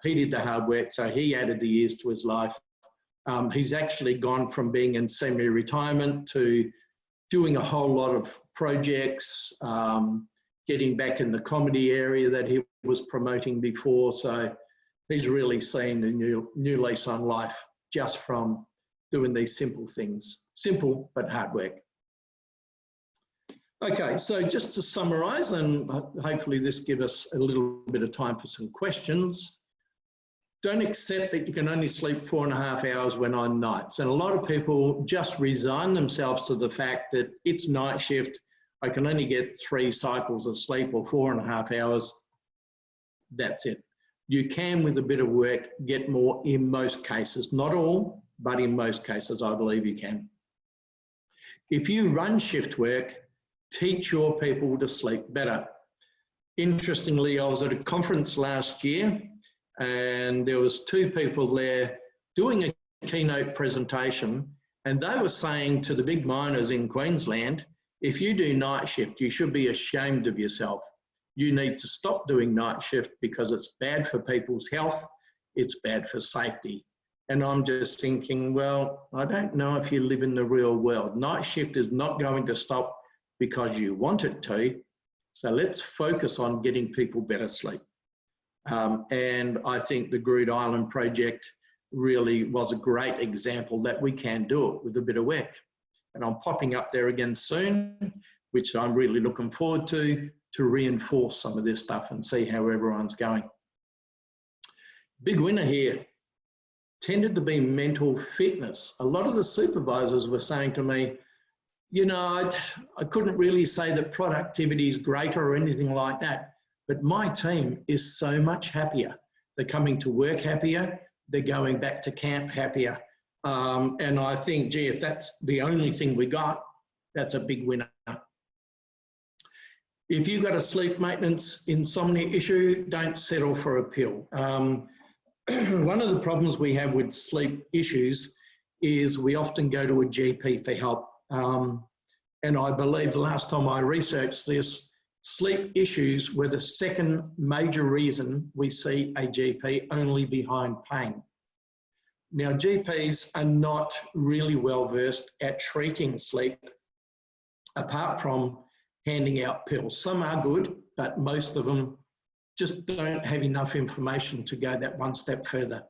He did the hard work, so he added the years to his life. He's actually gone from being in semi-retirement to doing a whole lot of projects, getting back in the comedy area that he was promoting before. So he's really seen a new lease on life just from doing these simple things. Simple, but hard work. Okay, so just to summarise, and hopefully this gives us a little bit of time for some questions. Don't accept that you can only sleep 4.5 hours when on nights. And a lot of people just resign themselves to the fact that it's night shift. I can only get 3 cycles of sleep or 4.5 hours. That's it. You can, with a bit of work, get more in most cases. Not all, but in most cases, I believe you can. If you run shift work, teach your people to sleep better. Interestingly, I was at a conference last year and there was 2 people there doing a keynote presentation and they were saying to the big miners in Queensland, if you do night shift, you should be ashamed of yourself. You need to stop doing night shift because it's bad for people's health, it's bad for safety. And I'm just thinking, well, I don't know if you live in the real world. Night shift is not going to stop because you want it to. So let's focus on getting people better sleep. And I think the Groote Island project really was a great example that we can do it with a bit of work. And I'm popping up there again soon, which I'm really looking forward to reinforce some of this stuff and see how everyone's going. Big winner here tended to be mental fitness. A lot of the supervisors were saying to me, you know, I couldn't really say that productivity is greater or anything like that, but my team is so much happier. They're coming to work happier, they're going back to camp happier. And I think, gee, if that's the only thing we got, that's a big winner. If you've got a sleep maintenance insomnia issue, don't settle for a pill. One of the problems we have with sleep issues is we often go to a GP for help. And I believe the last time I researched this, sleep issues were the 2nd major reason we see a GP, only behind pain. Now, GPs are not really well versed at treating sleep, apart from handing out pills. Some are good, but most of them just don't have enough information to go that one step further.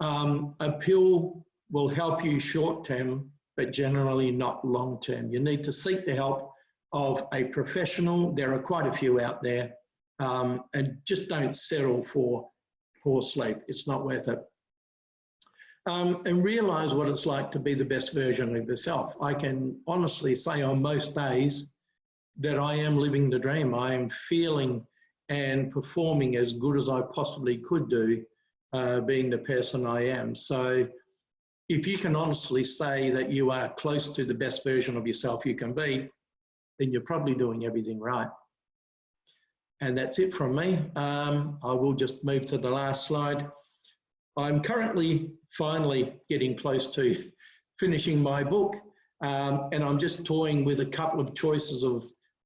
A pill will help you short term, but generally not long term. You need to seek the help of a professional. There are quite a few out there, and just don't settle for poor sleep. It's not worth it. and realise what it's like to be the best version of yourself. I can honestly say on most days that I am living the dream. I am feeling and performing as good as I possibly could do, being the person I am. So if you can honestly say that you are close to the best version of yourself you can be, then you're probably doing everything right. And that's it from me. I will just move to the last slide. I'm currently finally getting close to finishing my book, and I'm just toying with a couple of choices of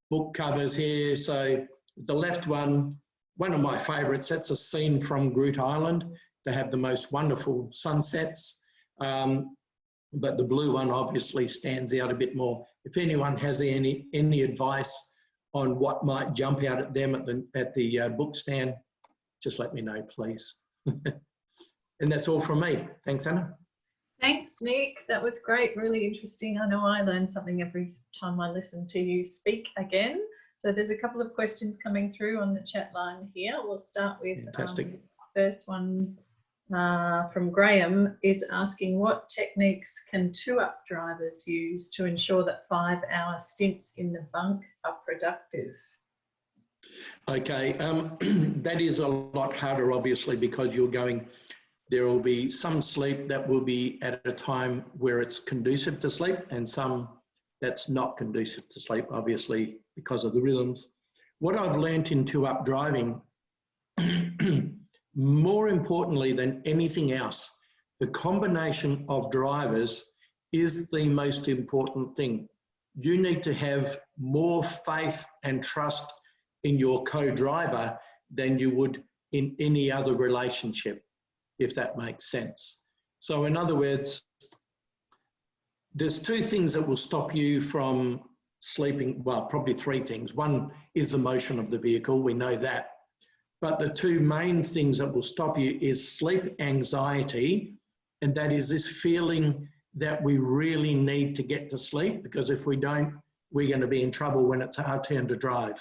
book covers here. So the left one of my favourites, that's a scene from Groot Island. They have the most wonderful sunsets. But the blue one obviously stands out a bit more. If anyone has any advice on what might jump out at them at the book stand, just let me know, please. And that's all from me. Thanks, Anna. Thanks, Nick. That was great, really interesting. I know I learn something every time I listen to you speak again. So there's a couple of questions coming through on the chat line here. We'll start with first one from Graham is asking, what techniques can two-up drivers use to ensure that 5-hour stints in the bunk are productive? Okay, that is a lot harder, obviously, because there will be some sleep that will be at a time where it's conducive to sleep, and some that's not conducive to sleep, obviously, because of the rhythms. What I've learnt in two-up driving, more importantly than anything else, the combination of drivers is the most important thing. You need to have more faith and trust in your co-driver than you would in any other relationship, if that makes sense. So in other words, there's two things that will stop you from sleeping, well, probably three things. One is the motion of the vehicle, we know that. But the two main things that will stop you is sleep anxiety, and that is this feeling that we really need to get to sleep, because if we don't, we're going to be in trouble when it's our turn to drive.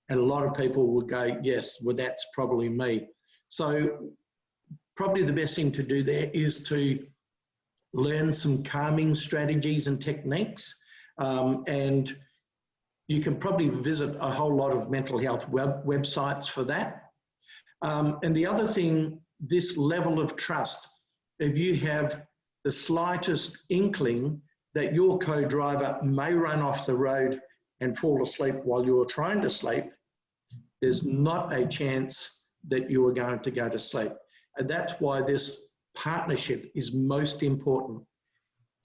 And a lot of people will go, yes, well, that's probably me. So probably the best thing to do there is to learn some calming strategies and techniques. And you can probably visit a whole lot of mental health websites for that. And the other thing, this level of trust, if you have the slightest inkling that your co-driver may run off the road and fall asleep while you're trying to sleep, there's not a chance that you are going to go to sleep. And that's why this partnership is most important.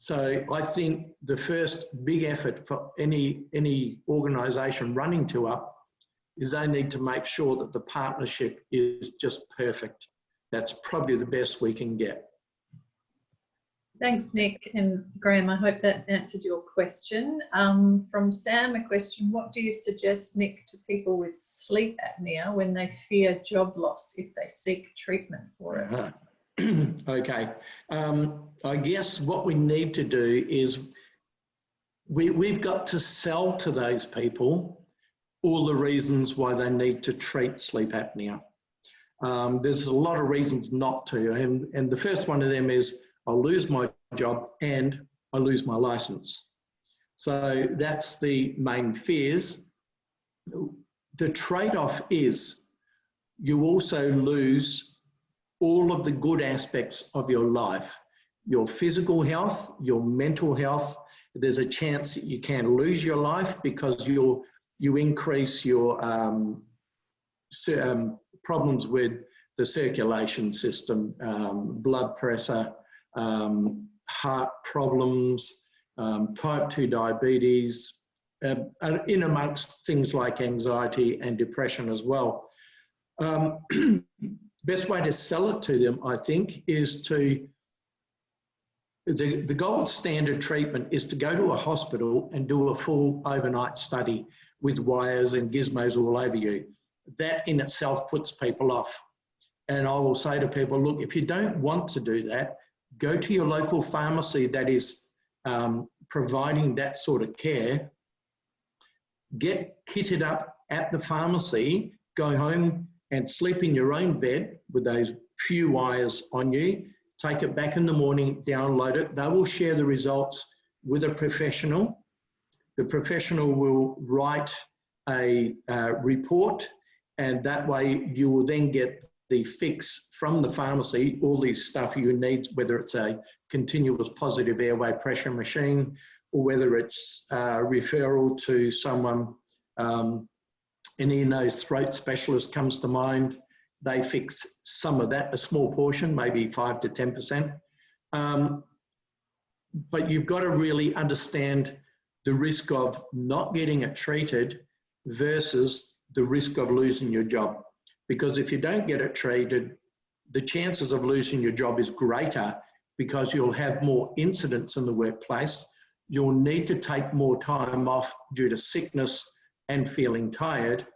So I think the first big effort for any organisation running two-up is they need to make sure that the partnership is just perfect. That's probably the best we can get. Thanks, Nick and Graham. I hope that answered your question. From Sam, a question, what do you suggest, Nick, to people with sleep apnea when they fear job loss if they seek treatment for it? Okay, I guess what we need to do is we've got to sell to those people all the reasons why they need to treat sleep apnea. There's a lot of reasons not to, and the first one of them is I'll lose my job and I lose my license. So that's the main fears. The trade-off is you also lose all of the good aspects of your life, your physical health, your mental health. There's a chance that you can lose your life because you increase your problems with the circulation system, blood pressure, heart problems, type 2 diabetes, in amongst things like anxiety and depression as well. Best way to sell it to them, I think, is the gold standard treatment is to go to a hospital and do a full overnight study with wires and gizmos all over you. That in itself puts people off. And I will say to people, look, if you don't want to do that, go to your local pharmacy that is providing that sort of care, get kitted up at the pharmacy, go home and sleep in your own bed with those few wires on you, take it back in the morning, download it. They will share the results with a professional. The professional will write a report, and that way you will then get the fix from the pharmacy, all these stuff you need, whether it's a continuous positive airway pressure machine, or whether it's a referral to someone, an ear, nose, throat specialist comes to mind. They fix some of that, a small portion, maybe 5 to 10%. But you've got to really understand the risk of not getting it treated versus the risk of losing your job. Because if you don't get it treated, the chances of losing your job is greater because you'll have more incidents in the workplace. You'll need to take more time off due to sickness and feeling tired.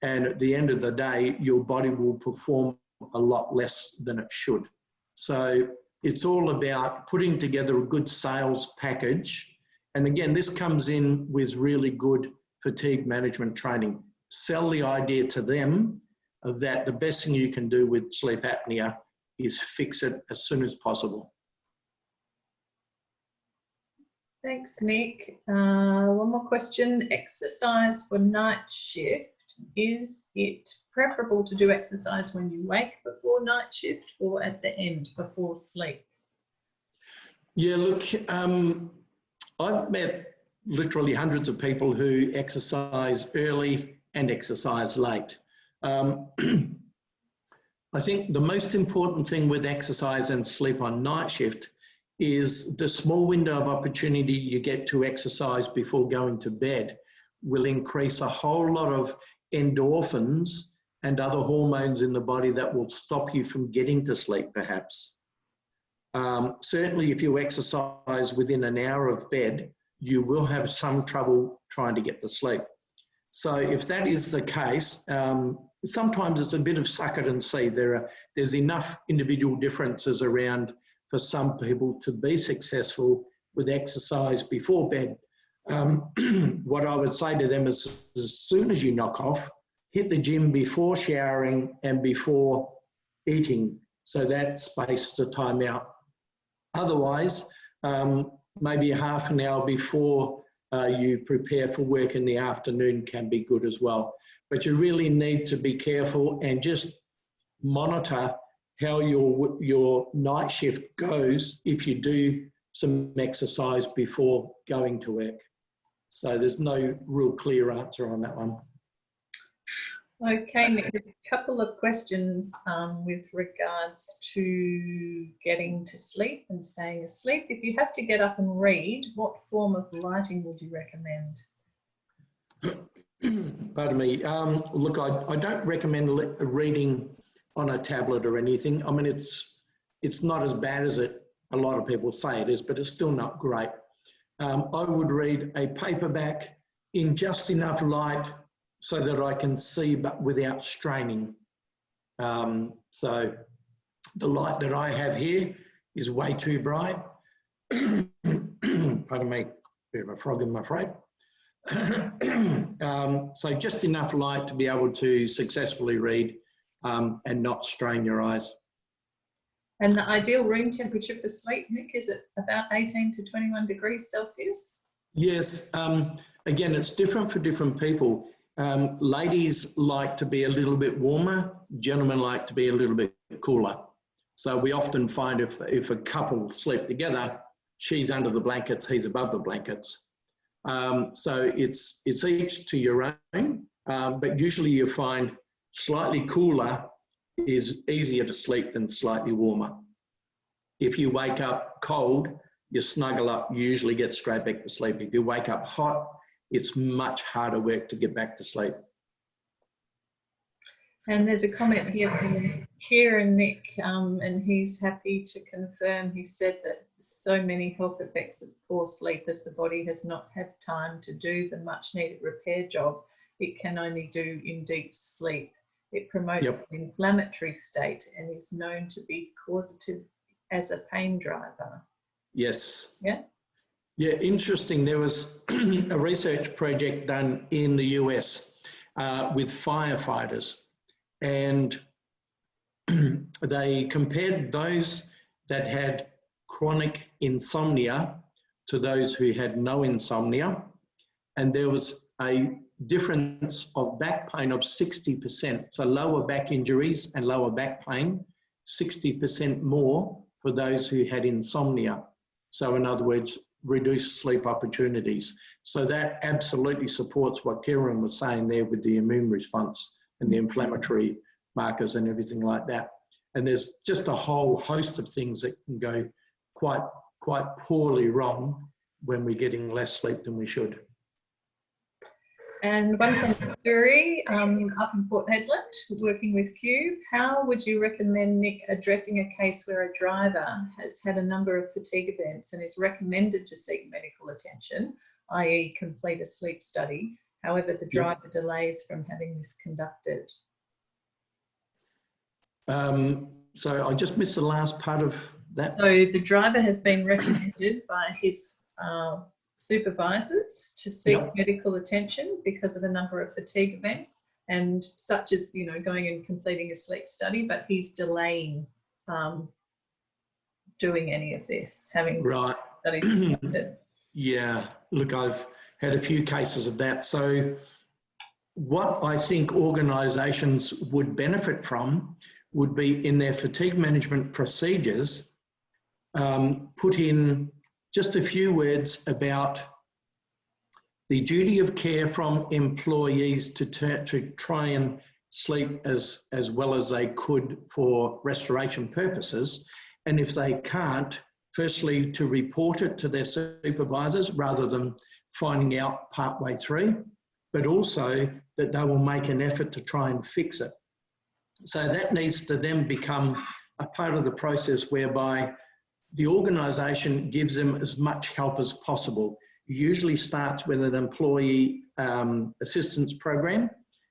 And at the end of the day, your body will perform a lot less than it should. So it's all about putting together a good sales package. And again, this comes in with really good fatigue management training. Sell the idea to them that the best thing you can do with sleep apnea is fix it as soon as possible. Thanks, Nick. One more question. Exercise for night shift. Is it preferable to do exercise when you wake before night shift or at the end before sleep? Yeah, look, I've met literally hundreds of people who exercise early and exercise late. I think the most important thing with exercise and sleep on night shift is the small window of opportunity you get to exercise before going to bed will increase a whole lot of endorphins and other hormones in the body that will stop you from getting to sleep, perhaps. Certainly, if you exercise within an hour of bed, you will have some trouble trying to get to sleep. So if that is the case, sometimes it's a bit of suck it and see. There's enough individual differences around for some people to be successful with exercise before bed. What I would say to them is, as soon as you knock off, hit the gym before showering and before eating. So that spaces the time out. Otherwise, maybe half an hour before you prepare for work in the afternoon can be good as well. But you really need to be careful and just monitor how your night shift goes if you do some exercise before going to work. So there's no real clear answer on that one. Okay, Nick, a couple of questions with regards to getting to sleep and staying asleep. If you have to get up and read, what form of lighting would you recommend? Pardon me. Look, I don't recommend reading on a tablet or anything. I mean, it's not as bad as a lot of people say it is, but it's still not great. I would read a paperback in just enough light so that I can see, but without straining. So the light that I have here is way too bright. Pardon me, bit of a frog in my throat. So just enough light to be able to successfully read and not strain your eyes. And the ideal room temperature for sleep, Nick, is it about 18 to 21 degrees Celsius? Yes, again, it's different for different people. Ladies like to be a little bit warmer, gentlemen like to be a little bit cooler. So we often find if a couple sleep together, she's under the blankets, he's above the blankets. So it's each to your own, but usually you find slightly cooler is easier to sleep than slightly warmer. If you wake up cold, you snuggle up, you usually get straight back to sleep. If you wake up hot, it's much harder work to get back to sleep. And there's a comment here from Kieran, Nick, and he's happy to confirm. He said that so many health effects of poor sleep as the body has not had time to do the much needed repair job it can only do in deep sleep. It promotes an inflammatory state and is known to be causative as a pain driver. Yes. Yeah. Yeah, interesting. There was a research project done in the US with firefighters, and they compared those that had chronic insomnia to those who had no insomnia. And there was a difference of back pain of 60%. So lower back injuries and lower back pain, 60% more for those who had insomnia. So in other words, reduced sleep opportunities. So that absolutely supports what Kieran was saying there with the immune response and the inflammatory markers and everything like that. And there's just a whole host of things that can go quite poorly wrong when we're getting less sleep than we should. And one from Suri, up in Port Hedland, working with Q. How would you recommend Nick addressing a case where a driver has had a number of fatigue events and is recommended to seek medical attention, i.e. complete a sleep study? However, the driver delays from having this conducted. So I just missed the last part of that. So the driver has been recommended by his supervisors to seek medical attention because of a number of fatigue events, and such as, you know, going and completing a sleep study, but he's delaying doing any of this, having studies conducted. Yeah, look, I've had a few cases of that. So what I think organisations would benefit from would be in their fatigue management procedures, put in just a few words about the duty of care from employees to try and sleep as well as they could for restoration purposes. And if they can't, firstly, to report it to their supervisors rather than finding out partway through, but also that they will make an effort to try and fix it. So that needs to then become a part of the process whereby the organisation gives them as much help as possible. It usually starts with an employee assistance program,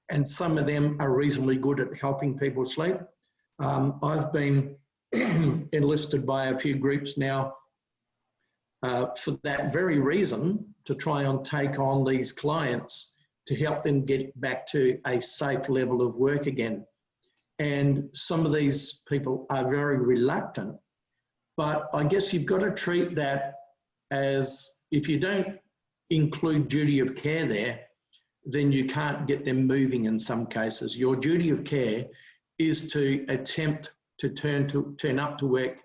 and some of them are reasonably good at helping people sleep. I've been enlisted by a few groups now for that very reason, to try and take on these clients to help them get back to a safe level of work again. And some of these people are very reluctant, but I guess you've got to treat that as, if you don't include duty of care there, then you can't get them moving in some cases. Your duty of care is to attempt to turn up to work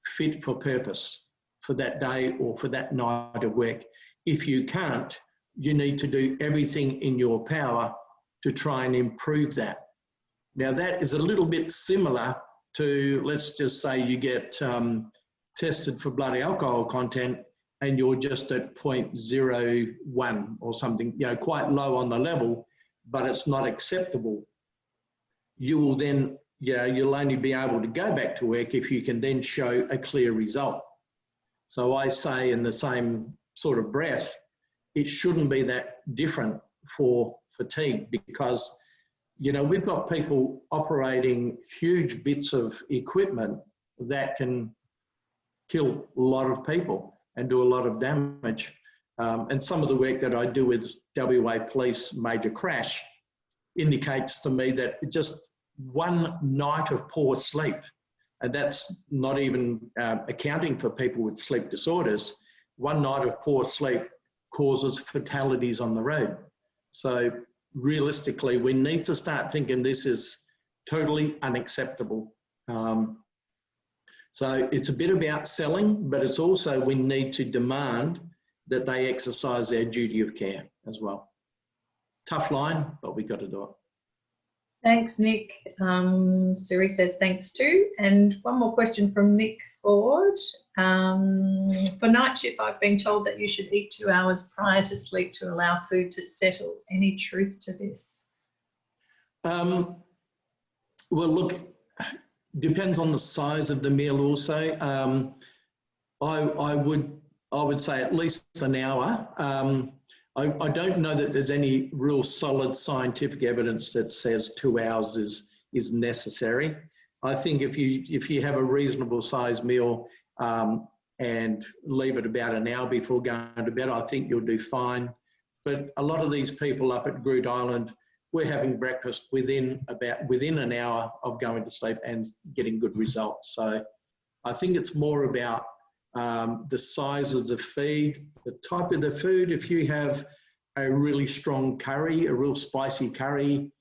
fit for purpose for that day or for that night of work. If you can't, you need to do everything in your power to try and improve that. Now that is a little bit similar to, let's just say you get tested for blood alcohol content and you're just at 0.01 or something, you know, quite low on the level, but it's not acceptable. You will then, you'll only be able to go back to work if you can then show a clear result. So I say in the same sort of breath, it shouldn't be that different for fatigue, because, you know, we've got people operating huge bits of equipment that can kill a lot of people and do a lot of damage. And some of the work that I do with WA Police Major Crash indicates to me that just one night of poor sleep, and that's not even accounting for people with sleep disorders, one night of poor sleep causes fatalities on the road. So realistically, we need to start thinking this is totally unacceptable. So it's a bit about selling, but it's also, we need to demand that they exercise their duty of care as well. Tough line, but we've got to do it. Thanks, Nick. Suri says thanks too. And one more question from Nick Ford. For night shift, I've been told that you should eat 2 hours prior to sleep to allow food to settle. Any truth to this? Well, look, depends on the size of the meal also. I would say at least an hour. I don't know that there's any real solid scientific evidence that says 2 hours is necessary. I think if you have a reasonable sized meal and leave it about an hour before going to bed, I think you'll do fine. But a lot of these people up at Groote Island, we're having breakfast within an hour of going to sleep and getting good results. So I think it's more about the size of the feed, the type of the food. If you have a really strong curry, a real spicy curry,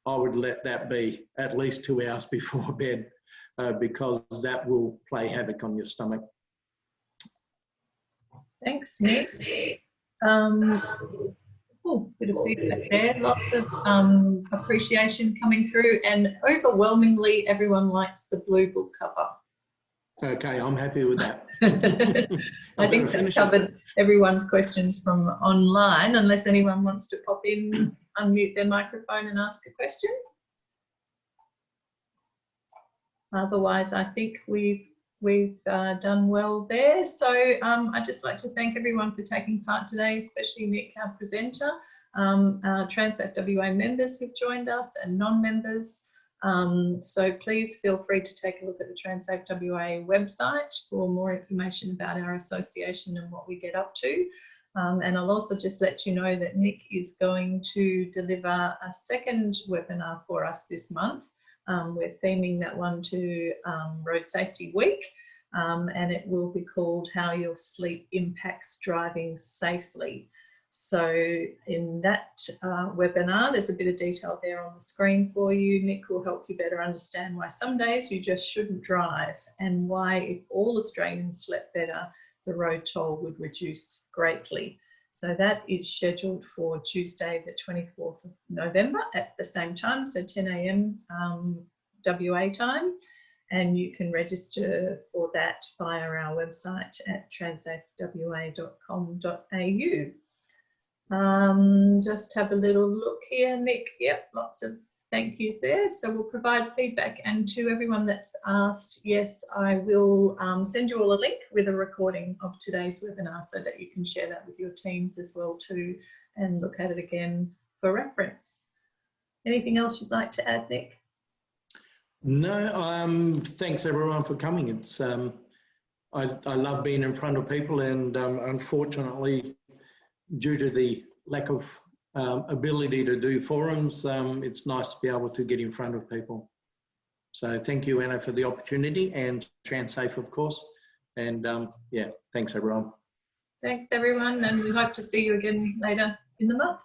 I would let that be at least 2 hours before bed because that will play havoc on your stomach. Thanks, Nick. Oh, bit of feedback there. Lots of appreciation coming through, and overwhelmingly everyone likes the blue book cover. Okay, I'm happy with that. I think that's covered everyone's questions from online, unless anyone wants to pop in, unmute their microphone and ask a question. Otherwise, I think we've done well there. So I'd just like to thank everyone for taking part today, especially Nick, our presenter, our Transafe WA members who've joined us and non-members. So please feel free to take a look at the Transafe WA website for more information about our association and what we get up to. And I'll also just let you know that Nick is going to deliver a second webinar for us this month. We're theming that one to Road Safety Week, and it will be called How Your Sleep Impacts Driving Safely. So in that webinar, there's a bit of detail there on the screen for you. Nick will help you better understand why some days you just shouldn't drive, and why if all Australians slept better, the road toll would reduce greatly. So that is scheduled for Tuesday, the 24th of November at the same time, so 10 a.m. WA time. And you can register for that via our website at transafewa.com.au. Just have a little look here, Nick. Yep, lots of thank yous there. So we'll provide feedback, and to everyone that's asked, yes, I will send you all a link with a recording of today's webinar so that you can share that with your teams as well too, and look at it again for reference. Anything else you'd like to add, Nick? No, thanks everyone for coming. It's I love being in front of people, and unfortunately, due to the lack of ability to do forums, it's nice to be able to get in front of people. So thank you, Anna, for the opportunity, and Transafe, of course. And yeah, thanks everyone. Thanks everyone, and we hope to see you again later in the month.